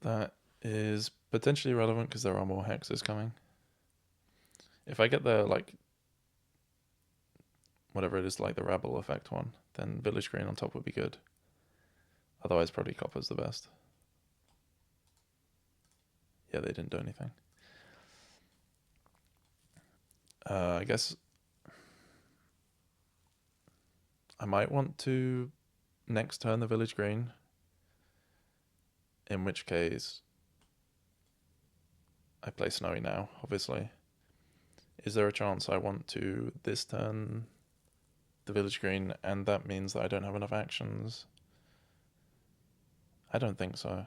That is potentially relevant because there are more hexes coming. If I get the like whatever it is, like the Rabble effect one, then Village Green on top would be good. Otherwise, probably Copper's the best. Yeah, they didn't do anything. I guess I might want to next turn the village green, in which case I play snowy now, obviously. Is there a chance I want to this turn the village green and that means that I don't have enough actions? I don't think so.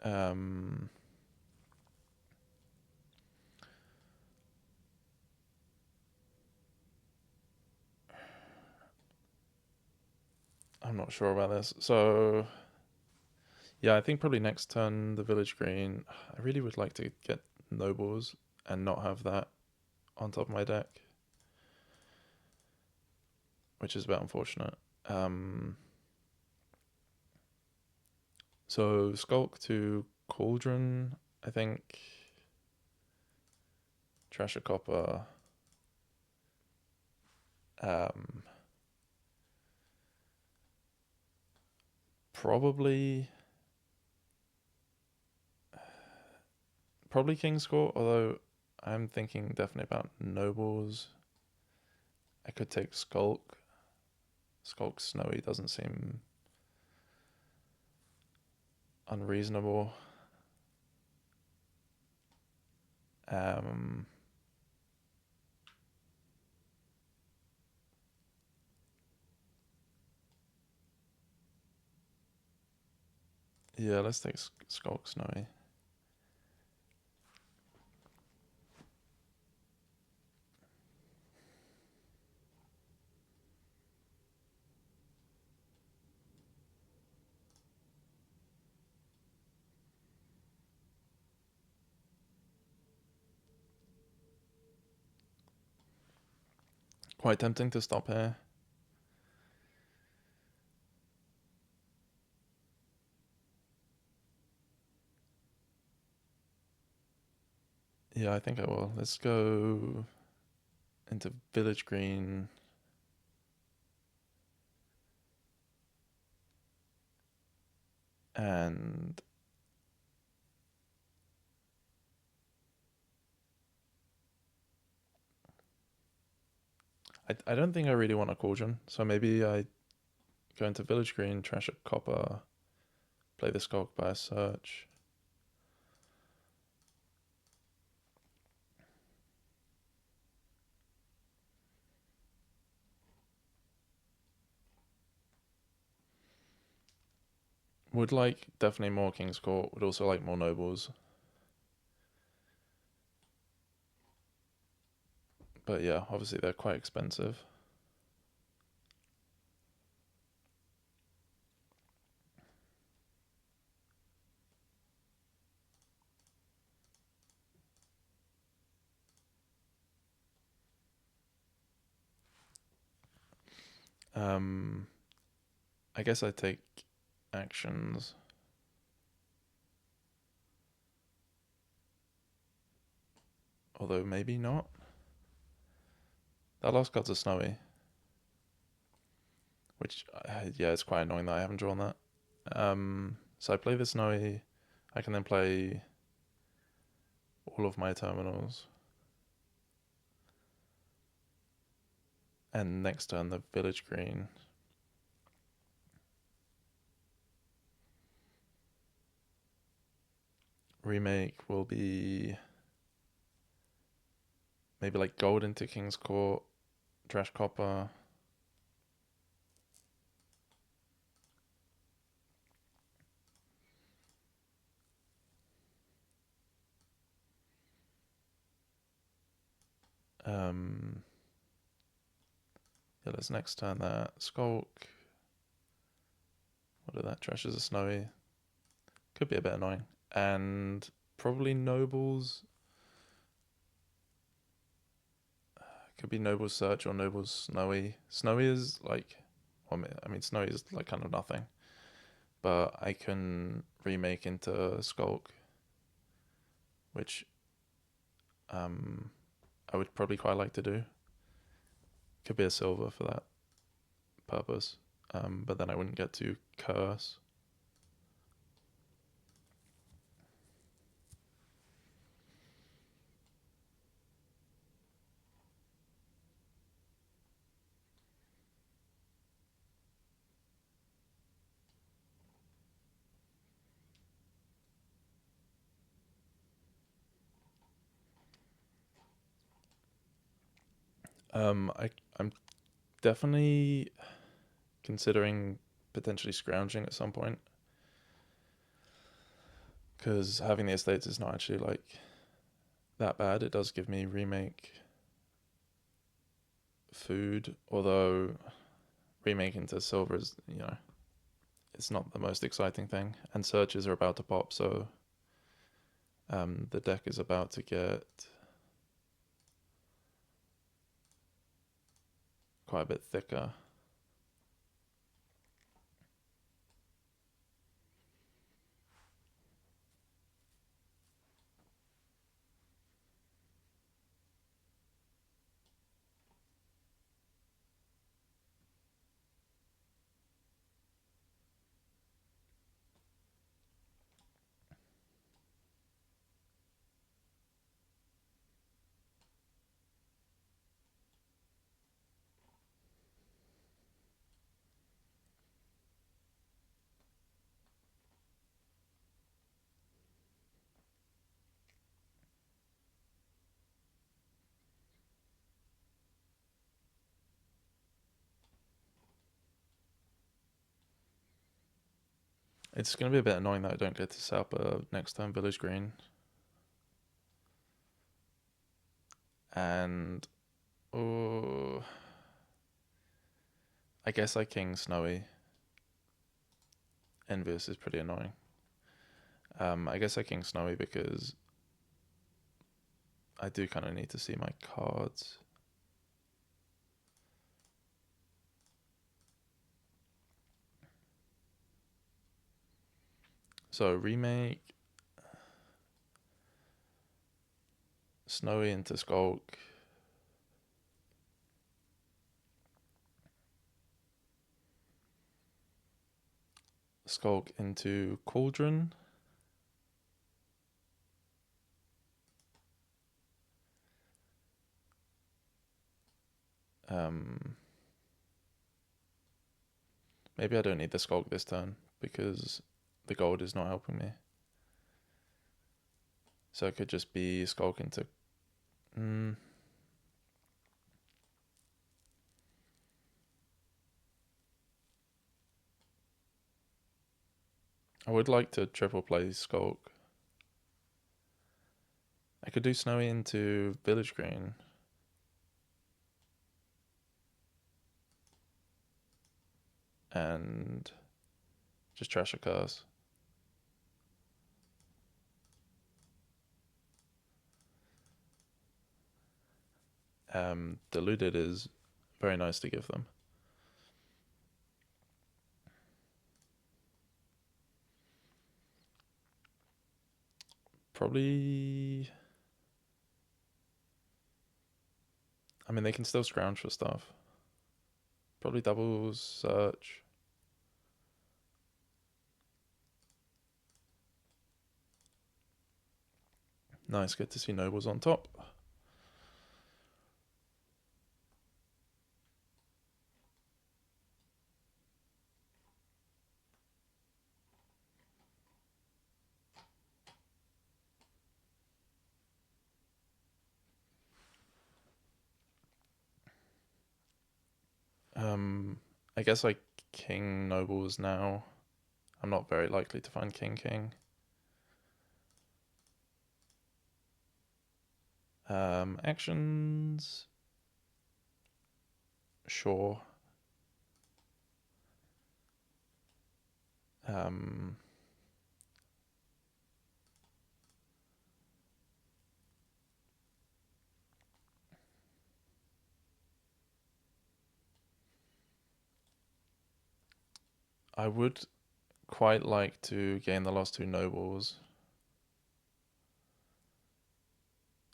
Um, I'm not sure about this. So, yeah, I think probably next turn the village green. I really would like to get nobles and not have that on top of my deck, which is a bit unfortunate. So Skulk to Cauldron, I think. Trash a Copper. Um, probably King's Court, although I'm thinking definitely about nobles. I could take Skulk. Skulk Snowy doesn't seem unreasonable. Um, yeah, let's take Skulk Snowy. Quite tempting to stop here. Yeah, I think I will. Let's go into Village Green. And I don't think I really want a Cauldron, so maybe I go into Village Green, trash a Copper, play the Skulk by a search. Would like definitely more King's Court, would also like more nobles. But yeah, obviously they're quite expensive. I guess I take actions. Although maybe not. That last card's a Snowy. Which, yeah, it's quite annoying that I haven't drawn that. So I play the Snowy. I can then play all of my terminals. And next turn, the Village Green. Remake will be maybe like gold into King's Court, trash Copper. Yeah, let's next turn that. Skulk. What are that? Trash is a Snowy. Could be a bit annoying. And probably Nobles. Could be Nobles Search or Nobles Snowy. Snowy is like, well, I mean, Snowy is like kind of nothing. But I can remake into Skulk, which I would probably quite like to do. Could be a silver for that purpose. But then I wouldn't get to curse. I'm definitely considering potentially scrounging at some point, because having the estates is not actually like that bad. It does give me remake food, although remaking to silver is, it's not the most exciting thing. And searches are about to pop, so the deck is about to get quite a bit thicker. It's going to be a bit annoying that I don't get to set up a next turn village green. And oh, I guess I king snowy. Envious is pretty annoying. I guess I king snowy because I do kind of need to see my cards. So remake snowy into skulk. Skulk into cauldron. Maybe I don't need the skulk this turn because the gold is not helping me. So it could just be skulk into. I would like to triple play skulk. I could do snowy into village green. And just trash a curse. Diluted is very nice to give them. Probably. I mean, they can still scrounge for stuff. Probably double search. Nice, good to see nobles on top. I guess like king nobles now. I'm not very likely to find king. Actions. Sure. I would quite like to gain the last two nobles.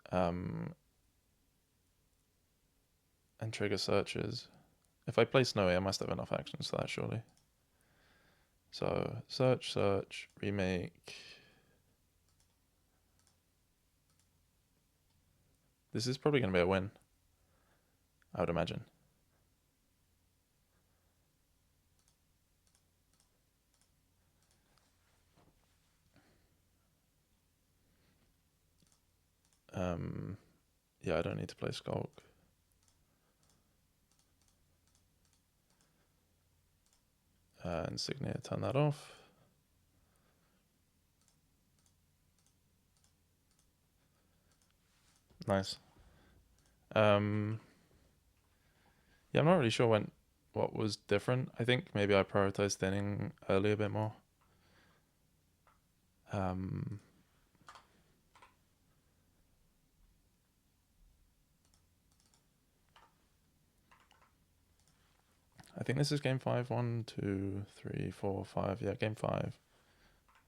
And trigger searches. If I play snowy, I must have enough actions for that, surely. So search, remake. This is probably going to be a win, I would imagine. Yeah, I don't need to play Skulk. Insignia, turn that off. Nice. Yeah, I'm not really sure what was different. I think maybe I prioritized thinning early a bit more. I think this is game 5. 1, 2, 3, 4, 5. Yeah, game 5.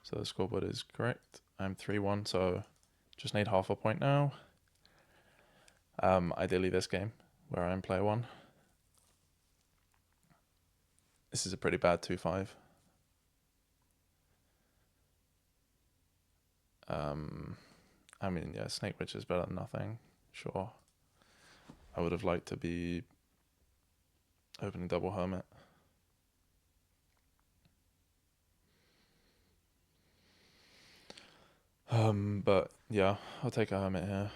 So the scoreboard is correct. I'm 3-1, so just need half a point now. Ideally this game, where I'm player 1. This is a pretty bad 2-5. I mean, yeah, Snake Witch is better than nothing. Sure. I would have liked to be opening double Hermit. But yeah, I'll take a Hermit here.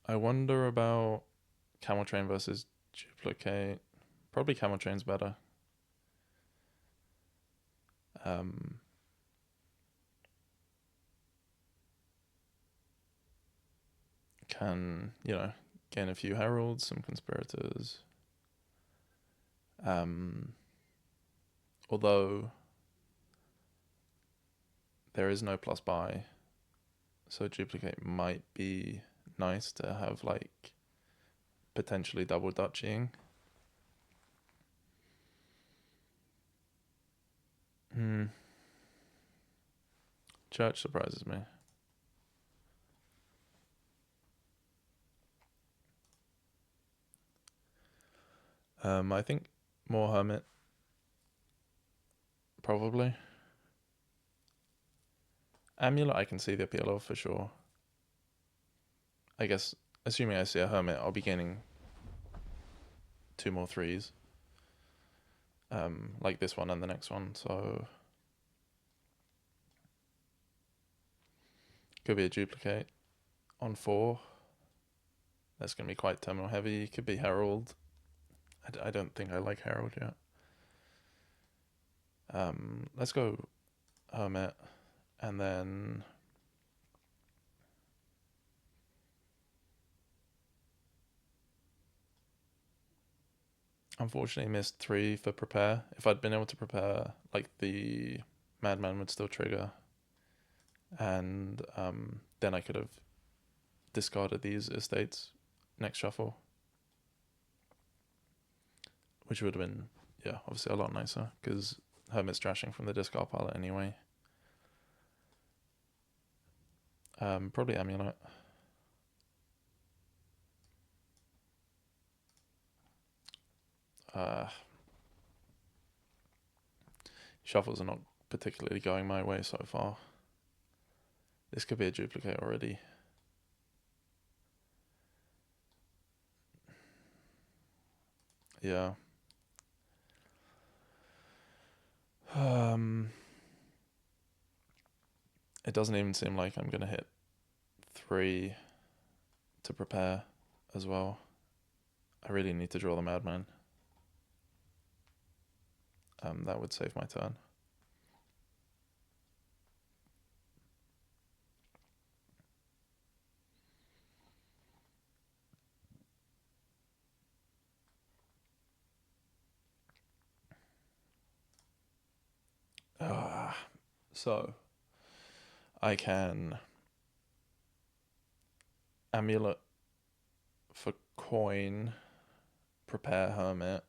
I wonder about Camel Train versus Duplicate. Probably Camel Train's better. Can, gain a few Heralds, some Conspirators. Although there is no plus buy, so Duplicate might be nice to have, like, potentially double Dutching. Church surprises me. I think more Hermit, probably. Amulet, I can see the appeal of for sure. I guess, assuming I see a Hermit, I'll be gaining 2 more 3s. Like this one and the next one, so could be a Duplicate on 4. That's going to be quite terminal heavy. Could be Herald. I don't think I like Herald yet. Let's go Hermit, and then unfortunately missed 3 for prepare. If I'd been able to prepare, like, the Madman would still trigger, and then I could have discarded these estates next shuffle, which would have been, yeah, obviously a lot nicer, because Hermit's trashing from the discard pile anyway. Probably Amulet. Shuffles are not particularly going my way so far. This could be a Duplicate already. Yeah. It doesn't even seem like I'm gonna hit 3 to prepare as well. I really need to draw the Madman. That would save my turn. So I can Amulet for coin, prepare Hermit.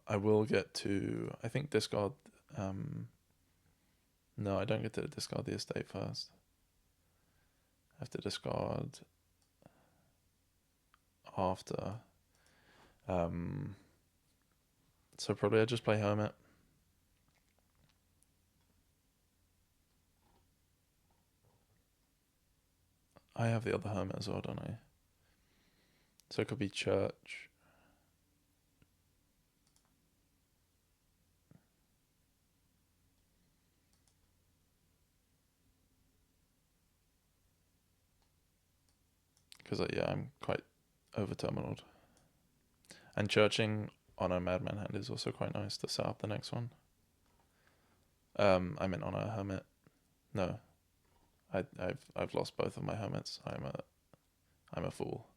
I will get to, I think, discard. No, I don't get to discard the estate first. I have to discard after. So probably I just play Hermit. I have the other Hermit as well, don't I? So it could be Church. because I'm quite over-terminaled. And churching on a Madman hand is also quite nice to set up the next one. I meant on a Hermit. No, I've lost both of my Hermits. I'm a fool.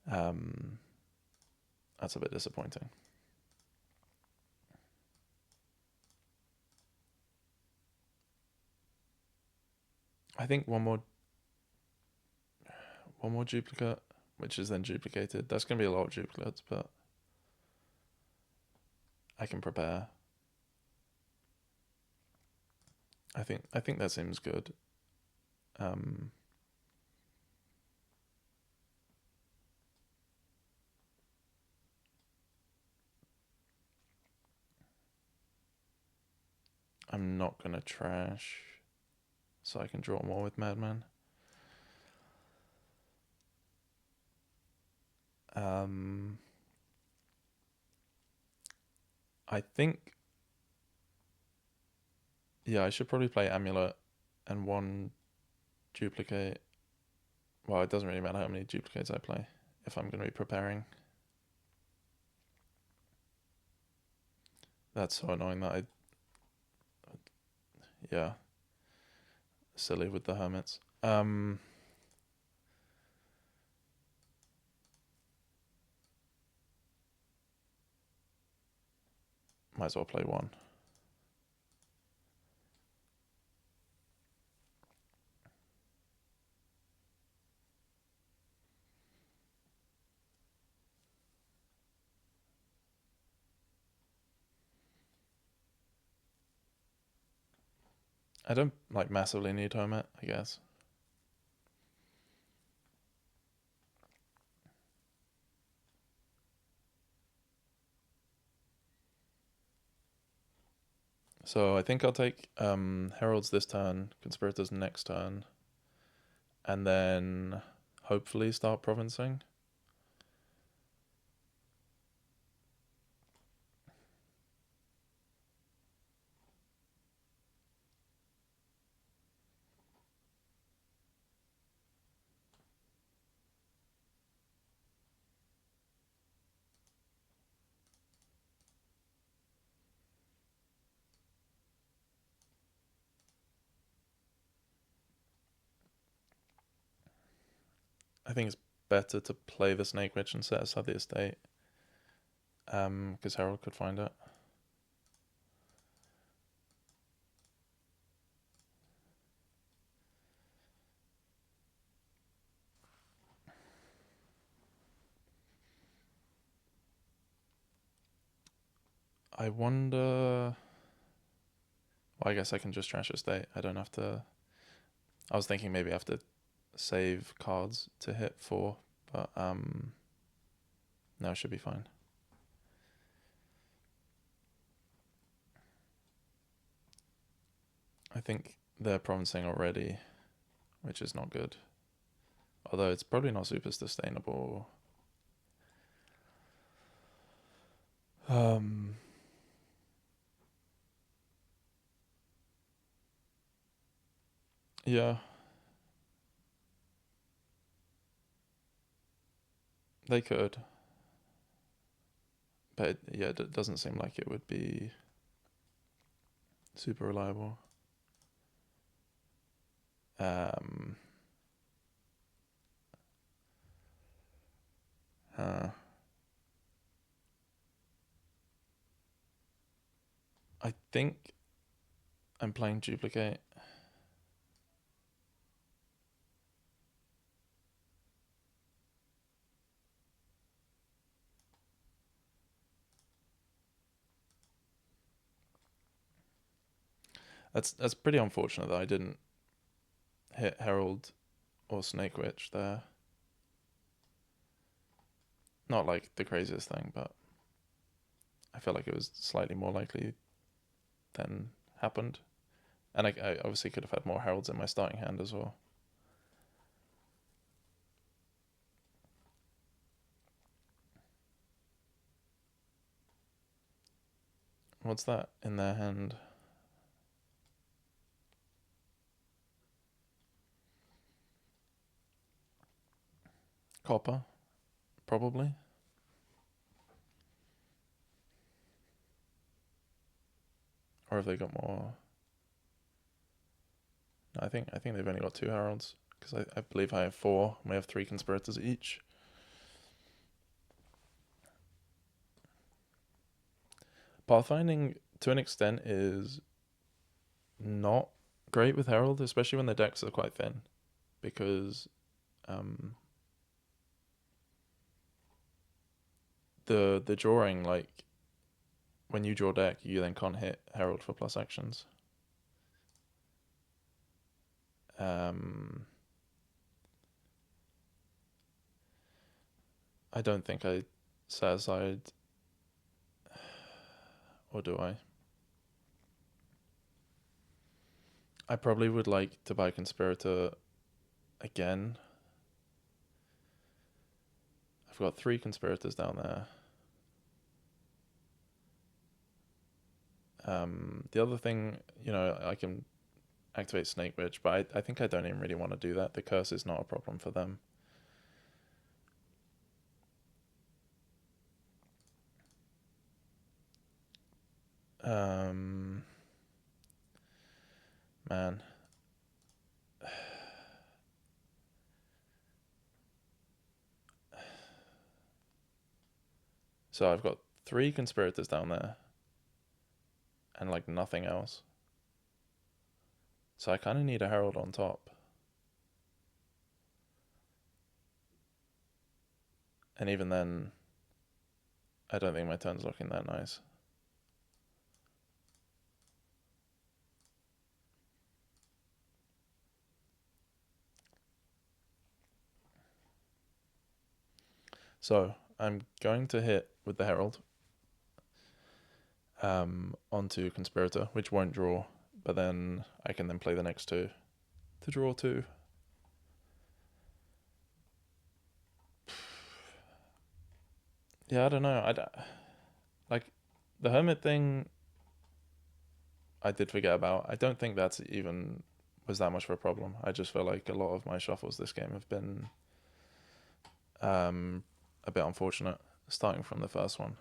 That's a bit disappointing. I think one more duplicate, which is then duplicated. That's gonna be a lot of duplicates, but I can prepare. I think that seems good. I'm not gonna trash, so I can draw more with Madman. I think, I should probably play Amulet and one duplicate. Well, it doesn't really matter how many duplicates I play if I'm going to be preparing. That's so annoying that silly with the Hermits. Might as well play one. I don't massively need Hermit, I guess. So I think I'll take Heralds this turn, Conspirators next turn, and then hopefully start provincing. I think it's better to play the Snake Witch and set aside the estate, because Herald could find it. I wonder. Well, I guess I can just trash estate. I don't have to. I was thinking maybe I have to save cards to hit 4, but no, it should be fine. I think they're provincing already, which is not good. Although it's probably not super sustainable. Yeah. They could. But it doesn't seem like it would be super reliable. I think I'm playing duplicate. That's pretty unfortunate that I didn't hit Herald or Snake Witch there. Not like the craziest thing, but I feel like it was slightly more likely than happened. And I obviously could have had more Heralds in my starting hand as well. What's that in their hand? Copper, probably. Or have they got more? I think they've only got 2 heralds, because I believe I have 4. We have 3 conspirators each. Pathfinding, to an extent, is not great with herald, especially when the decks are quite thin, because the drawing, like when you draw deck, you then can't hit herald for plus actions. I don't think I set aside, or do I? I probably would like to buy Conspirator again. I've got 3 Conspirators down there. The other thing, I can activate Snake Witch, but I think I don't even really want to do that. The curse is not a problem for them. Man. So I've got 3 Conspirators down there, and like nothing else. So I kind of need a Herald on top. And even then, I don't think my turn's looking that nice. So I'm going to hit with the Herald onto Conspirator, which won't draw, but then I can then play the next 2 to draw 2. Yeah, I don't know. Like the Hermit thing, I did forget about. I don't think that's even was that much of a problem. I just feel like a lot of my shuffles this game have been a bit unfortunate, starting from the first one.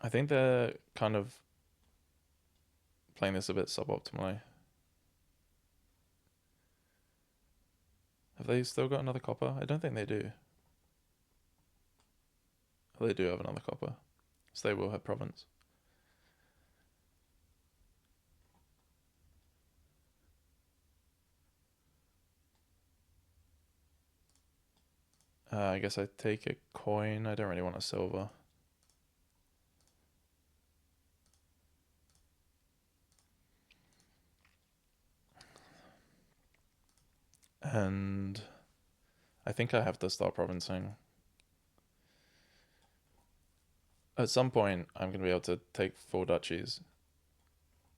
I think they're kind of playing this a bit suboptimally. Have they still got another copper? I don't think they do. Oh, they do have another copper, so they will have province. I guess I take a coin. I don't really want a silver. And I think I have to start provincing. At some point, I'm going to be able to take 4 duchies,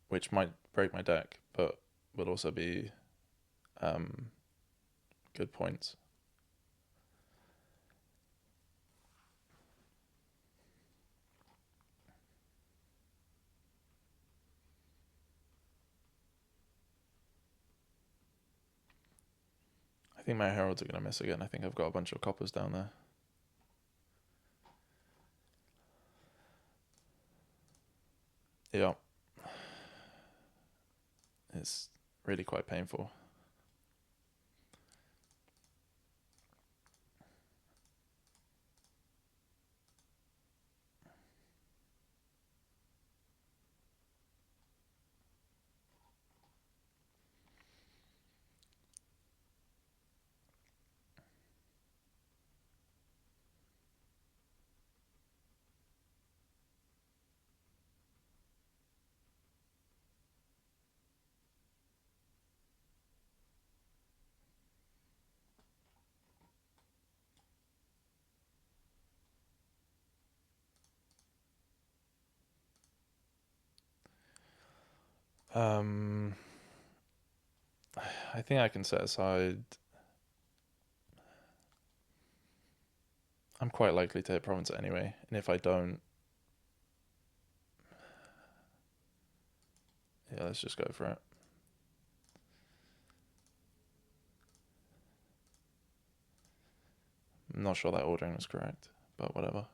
which might break my deck, but would also be good points. I think my heralds are going to miss again. I think I've got a bunch of coppers down there. Yeah. It's really quite painful. I think I can set aside I'm quite likely to hit province anyway, and if I don't, yeah, let's just go for it. I'm not sure that ordering was correct, but whatever.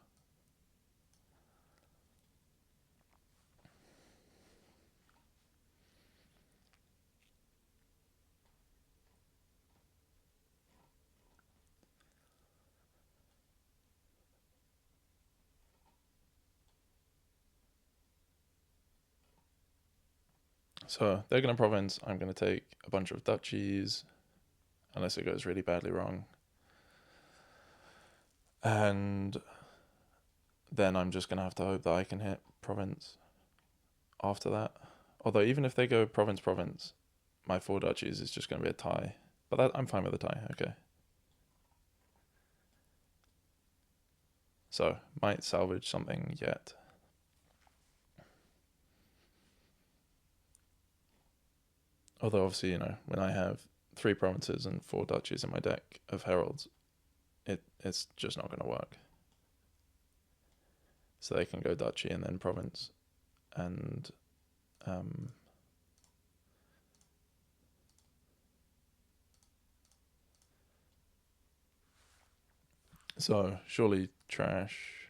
So they're going to province. I'm going to take a bunch of duchies, unless it goes really badly wrong. And then I'm just going to have to hope that I can hit province after that. Although even if they go province, my 4 duchies is just going to be a tie. But that, I'm fine with a tie, okay. So, might salvage something yet. Although obviously, when I have 3 provinces and 4 duchies in my deck of heralds, it's just not going to work. So they can go duchy and then province, and so surely trash.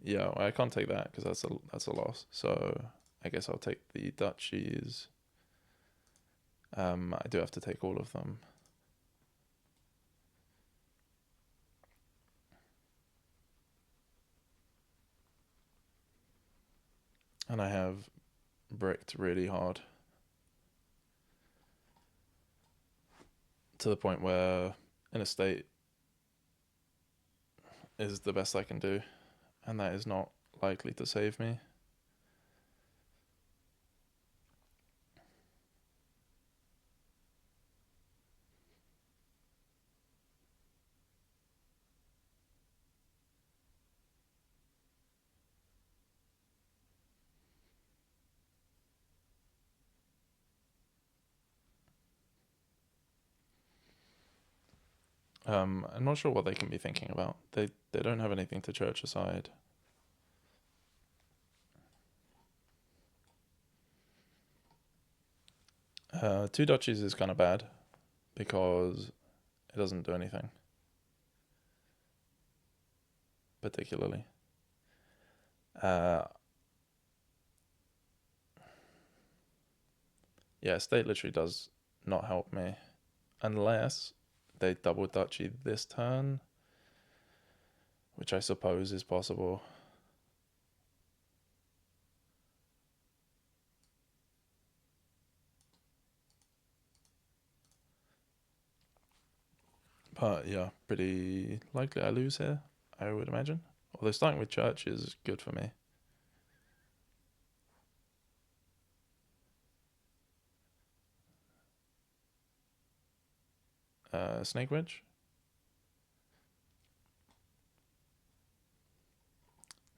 Yeah, well, I can't take that because that's a loss. So I guess I'll take the duchies. I do have to take all of them. And I have bricked really hard. To the point where an estate is the best I can do. And that is not likely to save me. I'm not sure what they can be thinking about. They don't have anything to church aside. Two duchies is kind of bad because it doesn't do anything particularly. Yeah, state literally does not help me unless they double duchy this turn, which I suppose is possible. But yeah, pretty likely I lose here, I would imagine. Although starting with church is good for me. Snake wedge.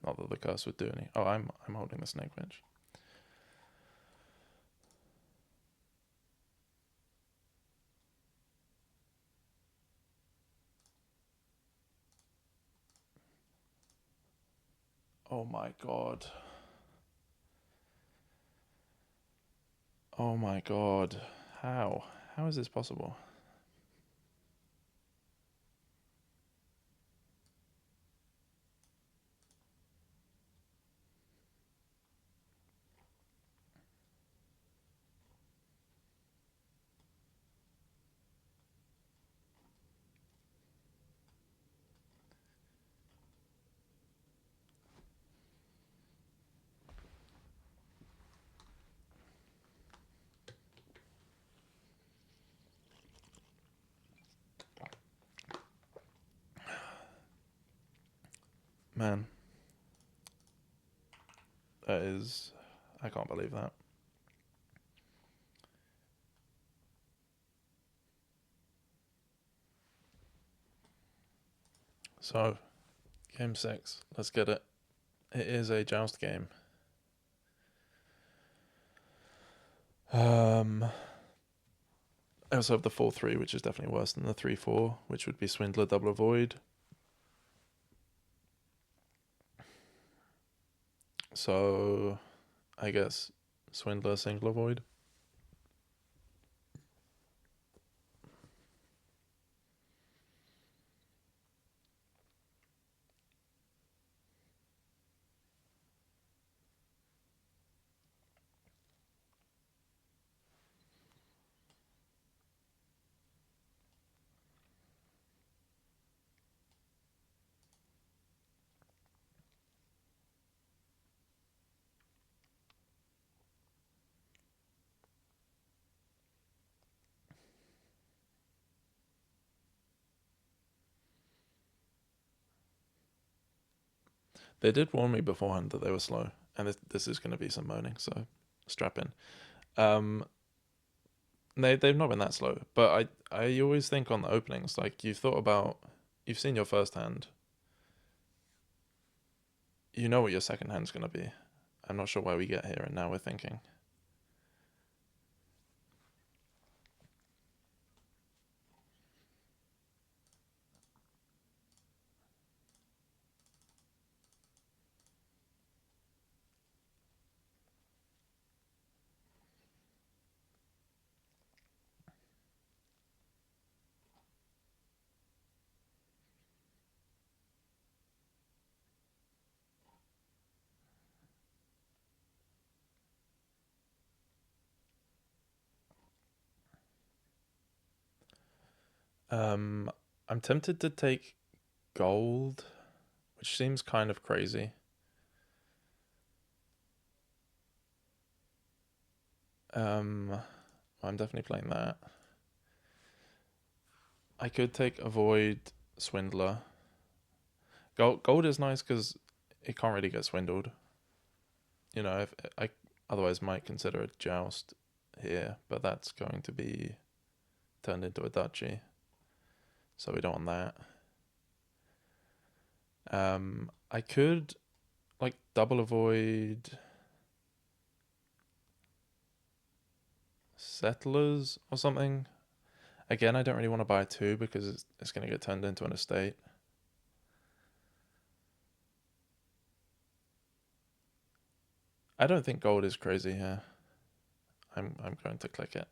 Not that the curse would do any. Oh, I'm holding the snake wedge. Oh my god. Oh my god. How? How is this possible? Man. That is... I can't believe that. So, game 6. Let's get it. It is a joust game. I also have the 4-3, which is definitely worse than the 3-4, which would be Swindler, double avoid. So I guess Swindler, single avoid. They did warn me beforehand that they were slow, and this is going to be some moaning, so strap in. They've not been that slow, but I always think on the openings, like you've seen your first hand, you know what your second hand's going to be. I'm not sure why we get here, and now we're thinking. Um, I'm tempted to take gold, which seems kind of crazy. I'm definitely playing that. I could take avoid Swindler. Gold is nice because it can't really get swindled. You know, if I otherwise might consider a joust here, but that's going to be turned into a duchy, so we don't want that. I could like double avoid settlers or something. Again, I don't really want to buy two because it's going to get turned into an estate. I don't think gold is crazy here. I'm going to click it.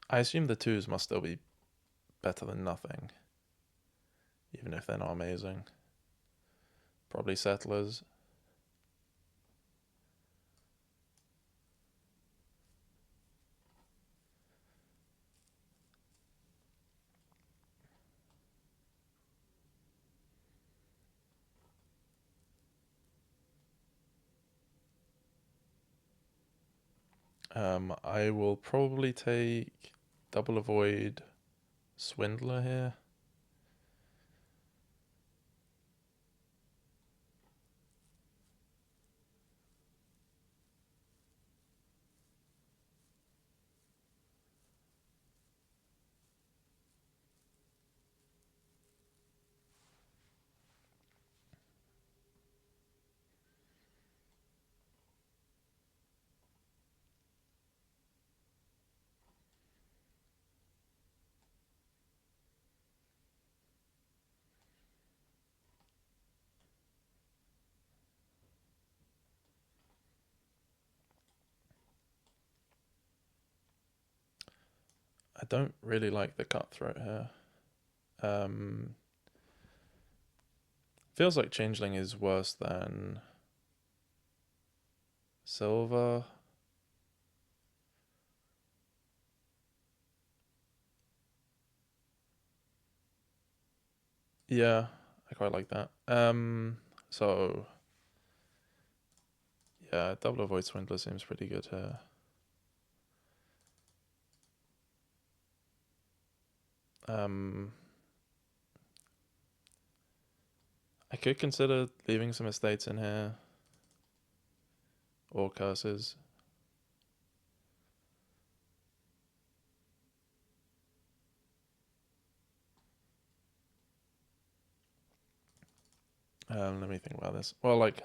I assume the twos must still be better than nothing, even if they're not amazing. Probably settlers. I will probably take double avoid Swindler here. I don't really like the cutthroat here. Feels like changeling is worse than silver. Yeah, I quite like that. So yeah, double avoid Swindler seems pretty good here. I could consider leaving some estates in here or curses. Let me think about this. Well, like,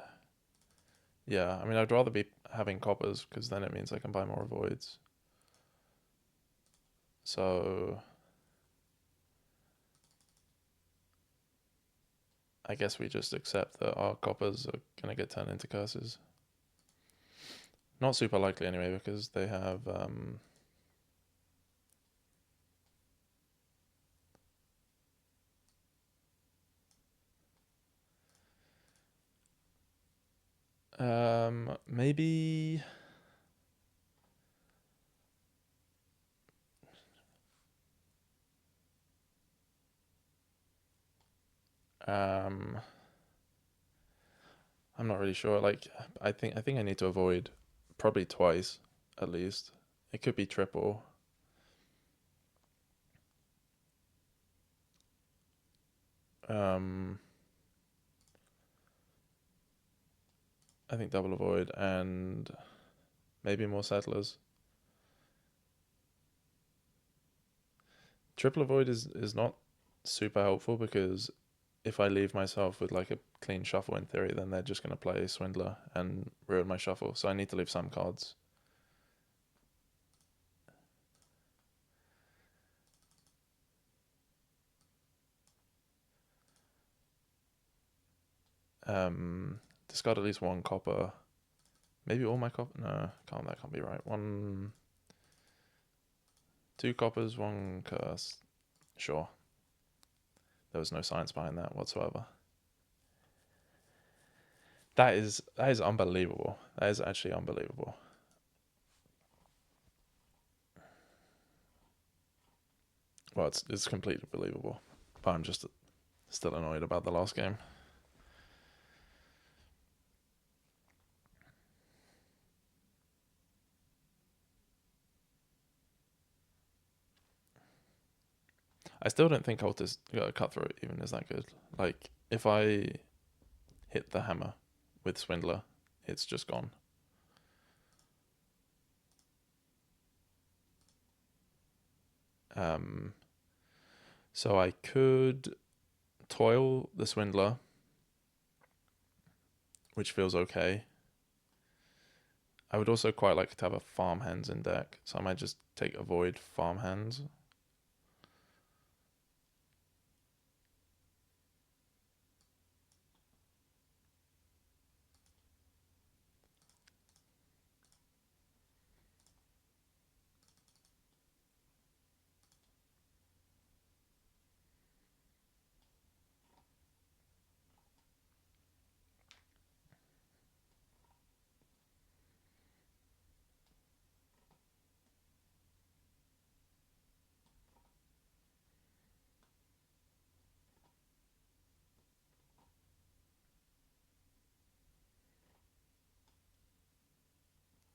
yeah, I mean, I'd rather be having coppers because then it means I can buy more voids. So I guess we just accept that our coppers are gonna get turned into curses. Not super likely anyway because they have maybe um I'm not really sure. Like I think I need to avoid probably twice at least. It could be triple. Um I think double avoid and maybe more settlers. Triple avoid is not super helpful because if I leave myself with like a clean shuffle in theory, then they're just gonna play Swindler and ruin my shuffle. So I need to leave some cards. Discard at least one copper. Maybe all my copper. No, that can't be right. One, two coppers, one curse. Sure. There was no science behind that whatsoever. That is unbelievable. That is actually unbelievable. Well, it's completely believable, but I'm just still annoyed about the last game. I still don't think Cultist Cutthroat even is that good. Like if I hit the hammer with Swindler, it's just gone. Um, so I could toil the Swindler, which feels okay. I would also quite like to have a farm hands in deck, so I might just take avoid farm hands.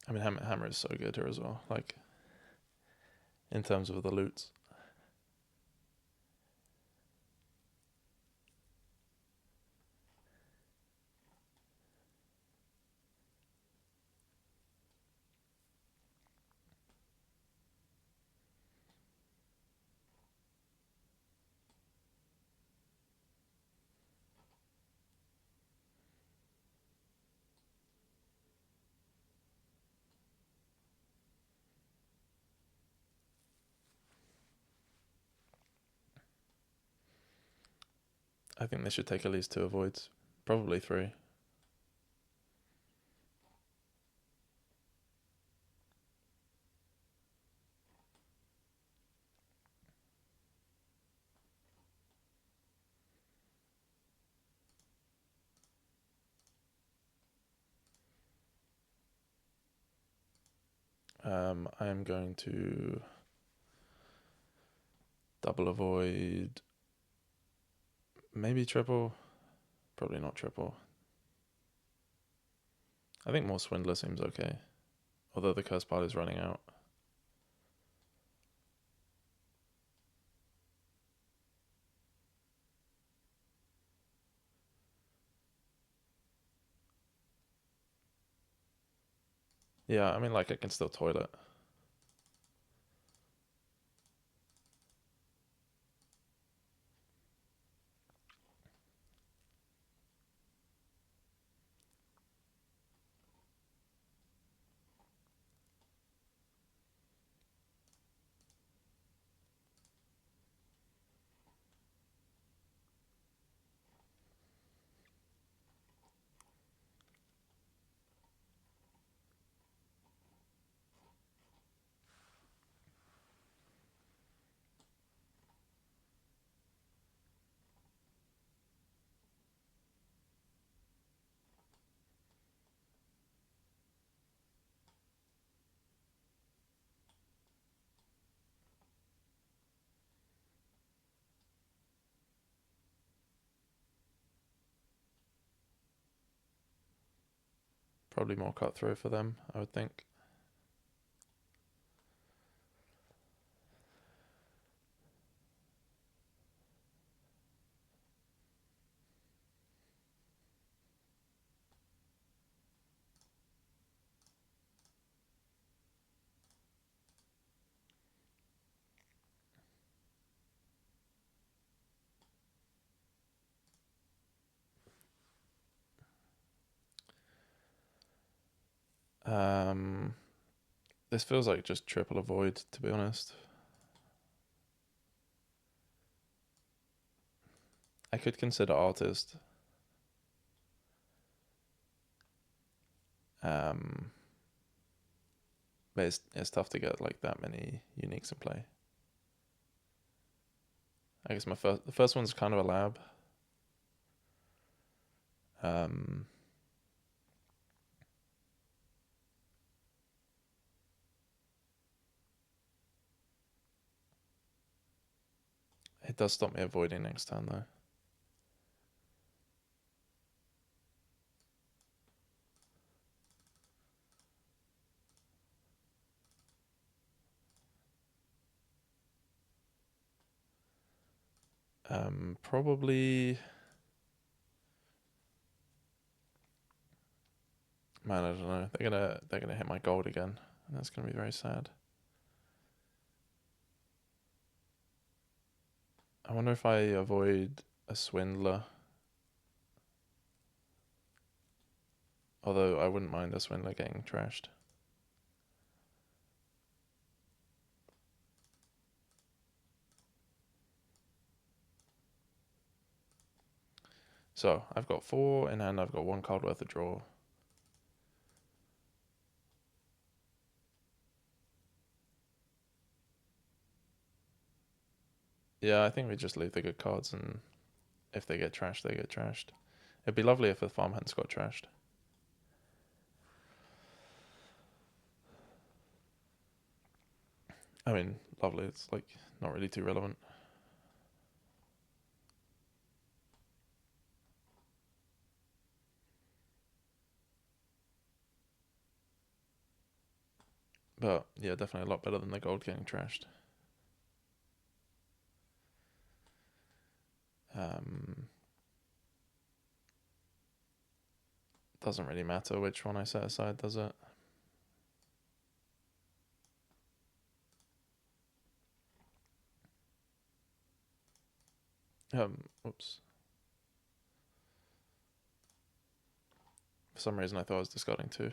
I mean, hammer is so good here as well. Like in terms of the loots. I think they should take at least two avoids, probably three. I am going to double avoid Maybe triple. Probably not triple. I think more Swindler seems okay. Although the curse pile is running out. Yeah, I mean, like, I can still toilet. Probably more cut through for them, I would think. Um, this feels like just triple avoid, to be honest. I could consider artist. Um, but it's tough to get like that many uniques in play. I guess the first one's kind of a lab. It does stop me avoiding next turn though. Probably. Man, I don't know. They're gonna hit my gold again, and that's gonna be very sad. I wonder if I avoid a Swindler. Although I wouldn't mind a Swindler getting trashed. So I've got 4 in hand. I've got 1 card worth of draw. Yeah, I think we just leave the good cards, and if they get trashed, they get trashed. It'd be lovely if the farmhands got trashed. I mean, lovely. It's like not really too relevant. But yeah, definitely a lot better than the gold getting trashed. Doesn't really matter which one I set aside, does it? Oops. For some reason I thought I was discarding 2.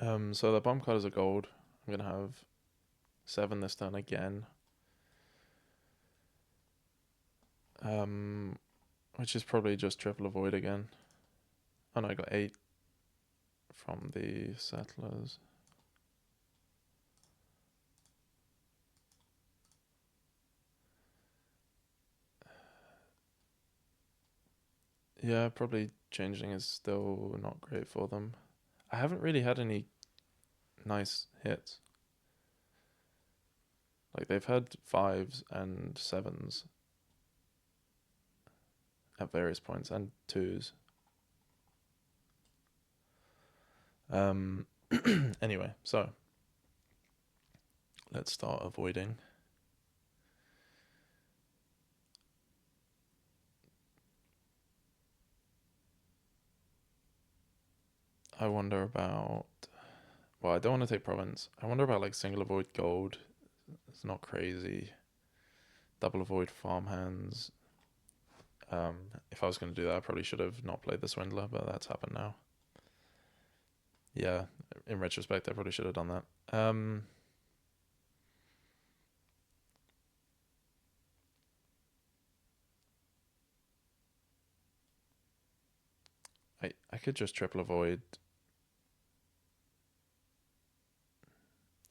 So the bottom card is a gold. I'm gonna have 7 this turn again. Which is probably just triple avoid again. Oh no, I got 8 from the settlers. Yeah, probably changing is still not great for them. I haven't really had any nice hits. Like they've had 5s and 7s at various points and 2s. Anyway, so let's start avoiding. I wonder about. Well, I don't want to take province. I wonder about like single avoid gold. It's not crazy. Double avoid farmhands. If I was going to do that, I probably should have not played the Swindler, but that's happened now. Yeah, in retrospect, I probably should have done that. I could just triple avoid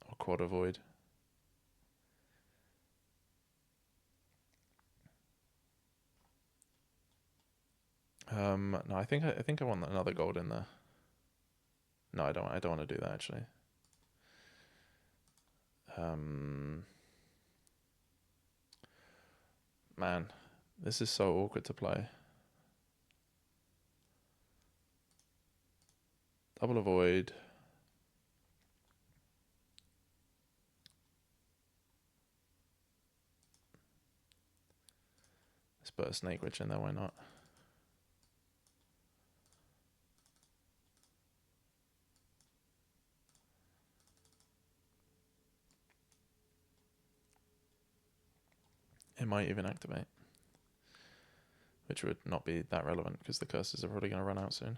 or quad avoid. No, I think I want another gold in there. No, I don't. I don't want to do that actually. Man, this is so awkward to play. Double avoid. Let's put a snake witch in there. Why not? It might even activate, which would not be that relevant because the curses are probably going to run out soon,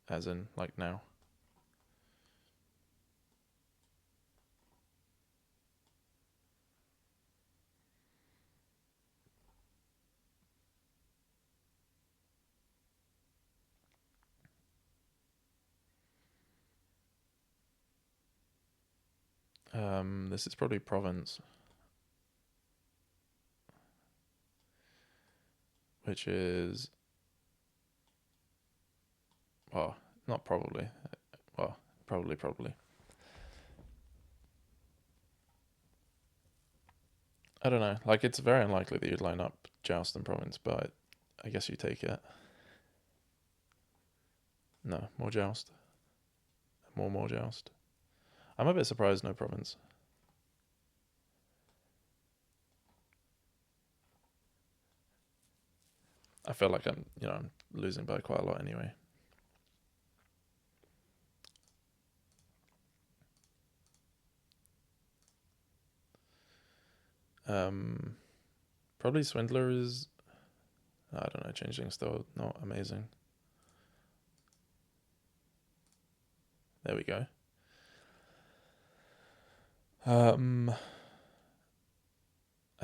as in like now. This is probably province, which is, well, not probably, well, probably. I don't know. Like it's very unlikely that you'd line up Joust and province, but I guess you take it. No, more Joust, more Joust. I'm a bit surprised no province. I feel like I'm losing by quite a lot anyway. Probably Swindler is, I don't know, changing still not amazing. There we go. I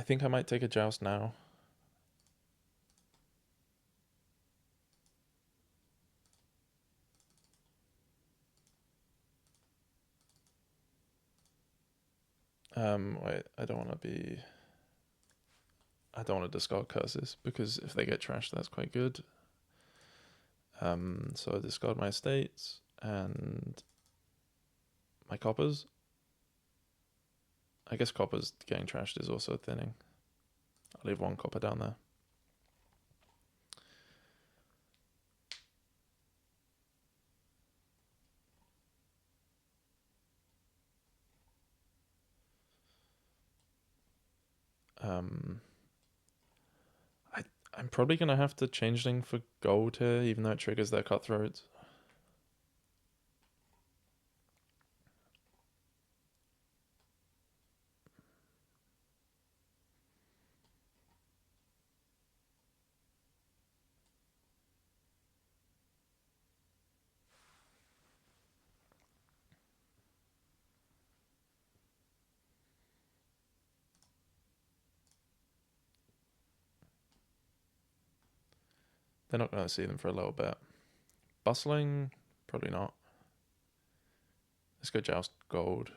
think I might take a Joust now. Wait, I don't want to discard curses because if they get trashed, that's quite good. So I discard my estates and my coppers. I guess coppers getting trashed is also thinning. I'll leave 1 copper down there. I'm probably gonna have to change thing for gold here, even though it triggers their cutthroats. They're not going to see them for a little bit. Bustling, probably not. Let's go Joust Gold.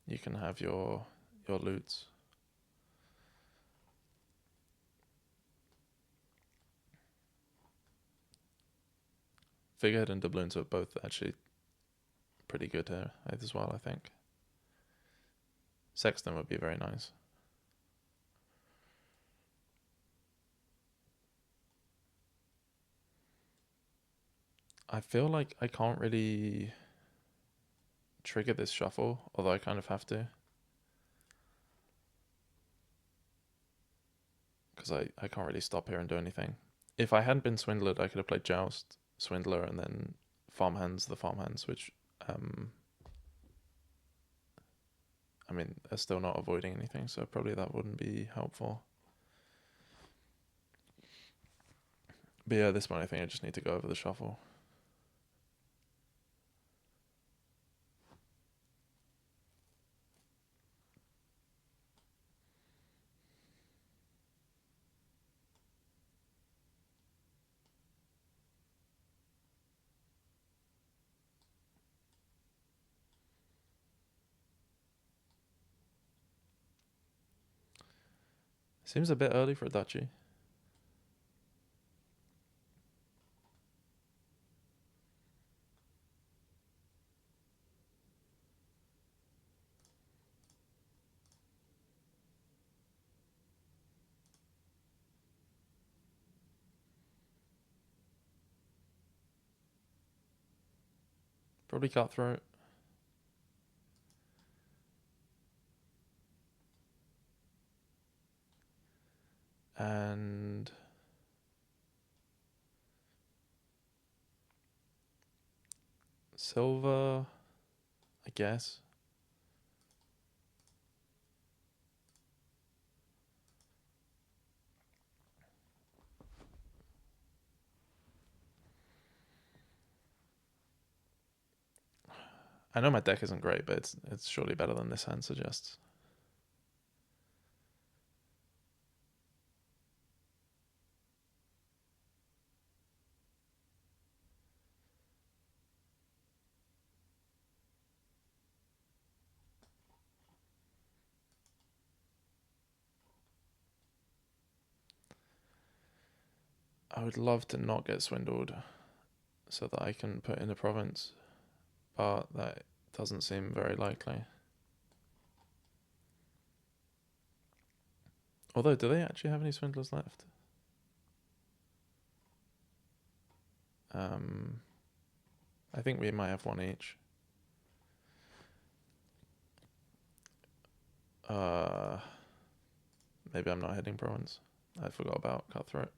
You can have your loots. Figurehead and doubloons are both actually pretty good here as well, I think. Sexton would be very nice. I feel like I can't really trigger this shuffle, although I kind of have to. Because I can't really stop here and do anything. If I hadn't been Swindlered, I could have played Joust, Swindler, and then Farmhands, which, I mean, are still not avoiding anything, so probably that wouldn't be helpful. But yeah, this one I think I just need to go over the shuffle. Seems a bit early for a duchy. Probably cutthroat. And silver, I guess. I know my deck isn't great, but it's surely better than this hand suggests. I would love to not get swindled so that I can put in a province, but that doesn't seem very likely. Although, do they actually have any swindlers left? I think we might have one each. Maybe I'm not heading province. I forgot about cutthroat.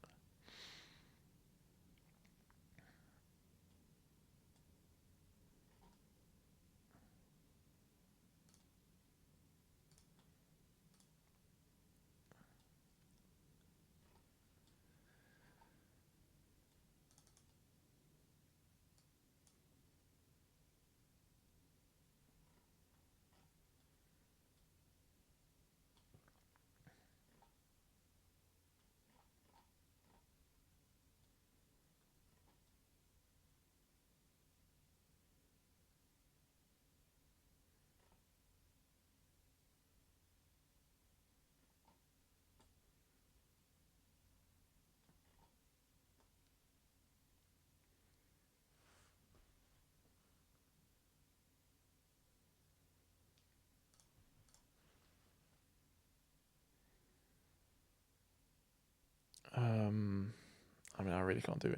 I mean, I really can't do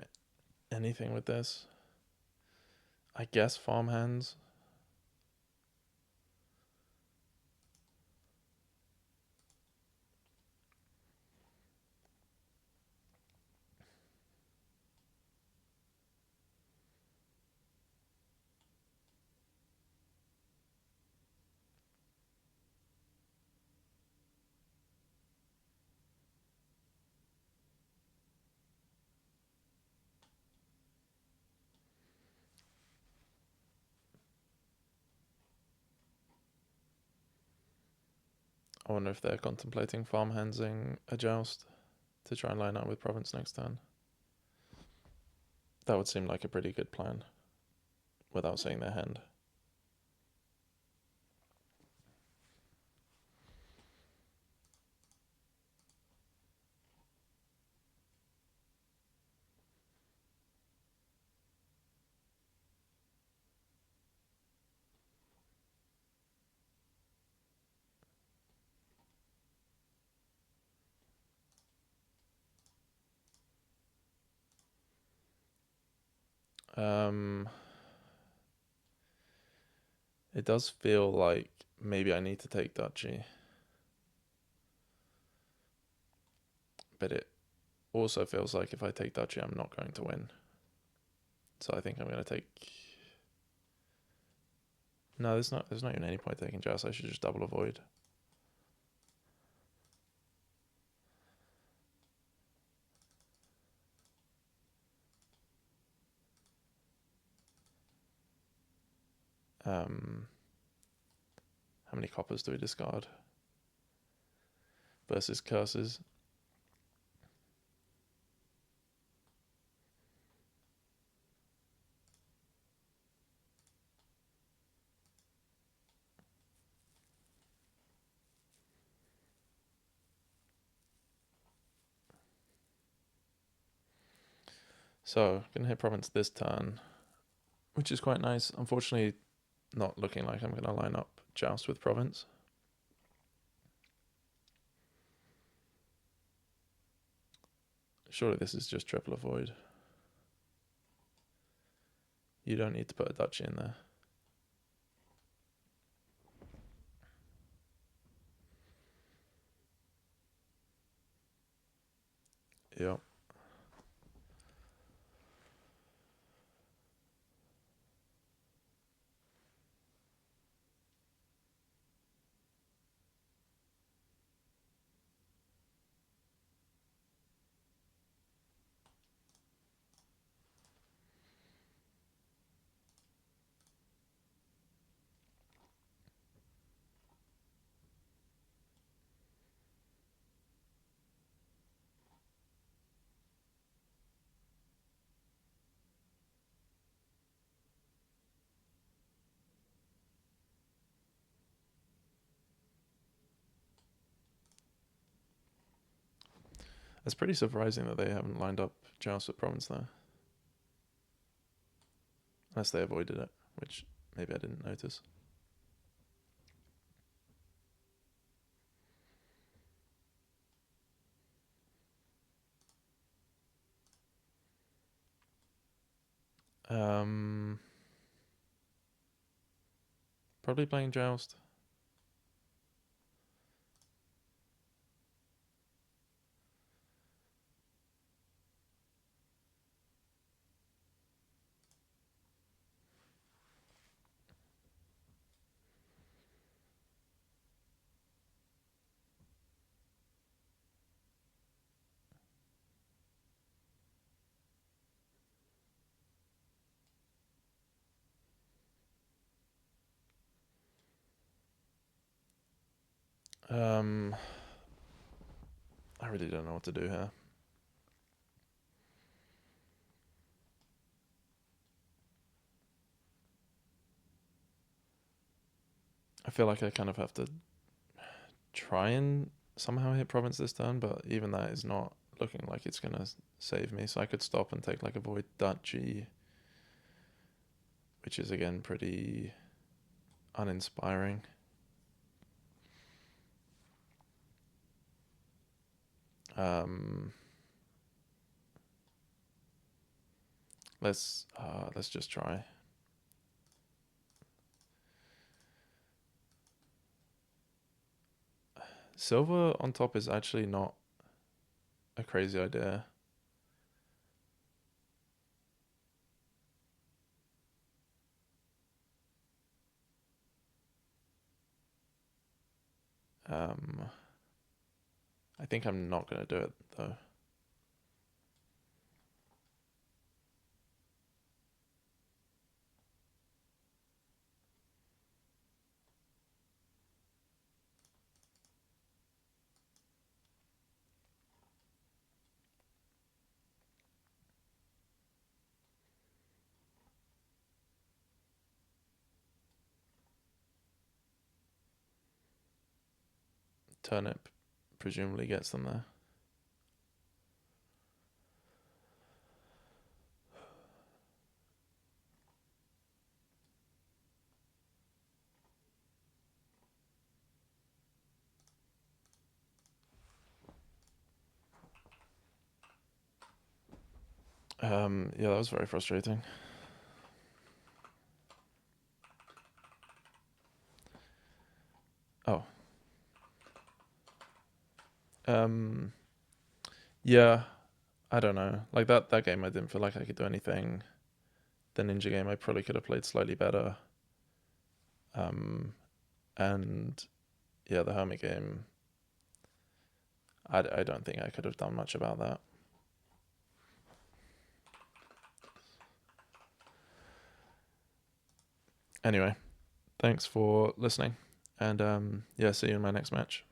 anything with this. I guess farmhands. I wonder if they're contemplating farmhandsing a joust to try and line up with province next turn. That would seem like a pretty good plan without seeing their hand. It does feel like maybe I need to take duchy. But it also feels like if I take duchy, I'm not going to win. So I think I'm going to take... No, there's not even any point taking joust. I should just double avoid. How many coppers do we discard? Versus curses. So, gonna hit province this turn, which is quite nice. Unfortunately, not looking like I'm gonna line up joust with province. Surely this is just triple avoid. You don't need to put a duchy in there. Yep. It's pretty surprising that they haven't lined up joust with province there. Unless they avoided it, which maybe I didn't notice. Probably playing joust. I really don't know what to do here. I feel like I kind of have to try and somehow hit province this turn, but even that is not looking like it's gonna save me. So I could stop and take like avoid duchy, which is again pretty uninspiring. Let's just try. Silver on top is actually not a crazy idea. I think I'm not gonna do it though. turnip presumably gets them there. Yeah, that was very frustrating. Oh. Yeah, I don't know. Like that game, I didn't feel like I could do anything. The ninja game, I probably could have played slightly better. And yeah, the hermit game, I don't think I could have done much about that. Anyway, thanks for listening, and yeah, see you in my next match.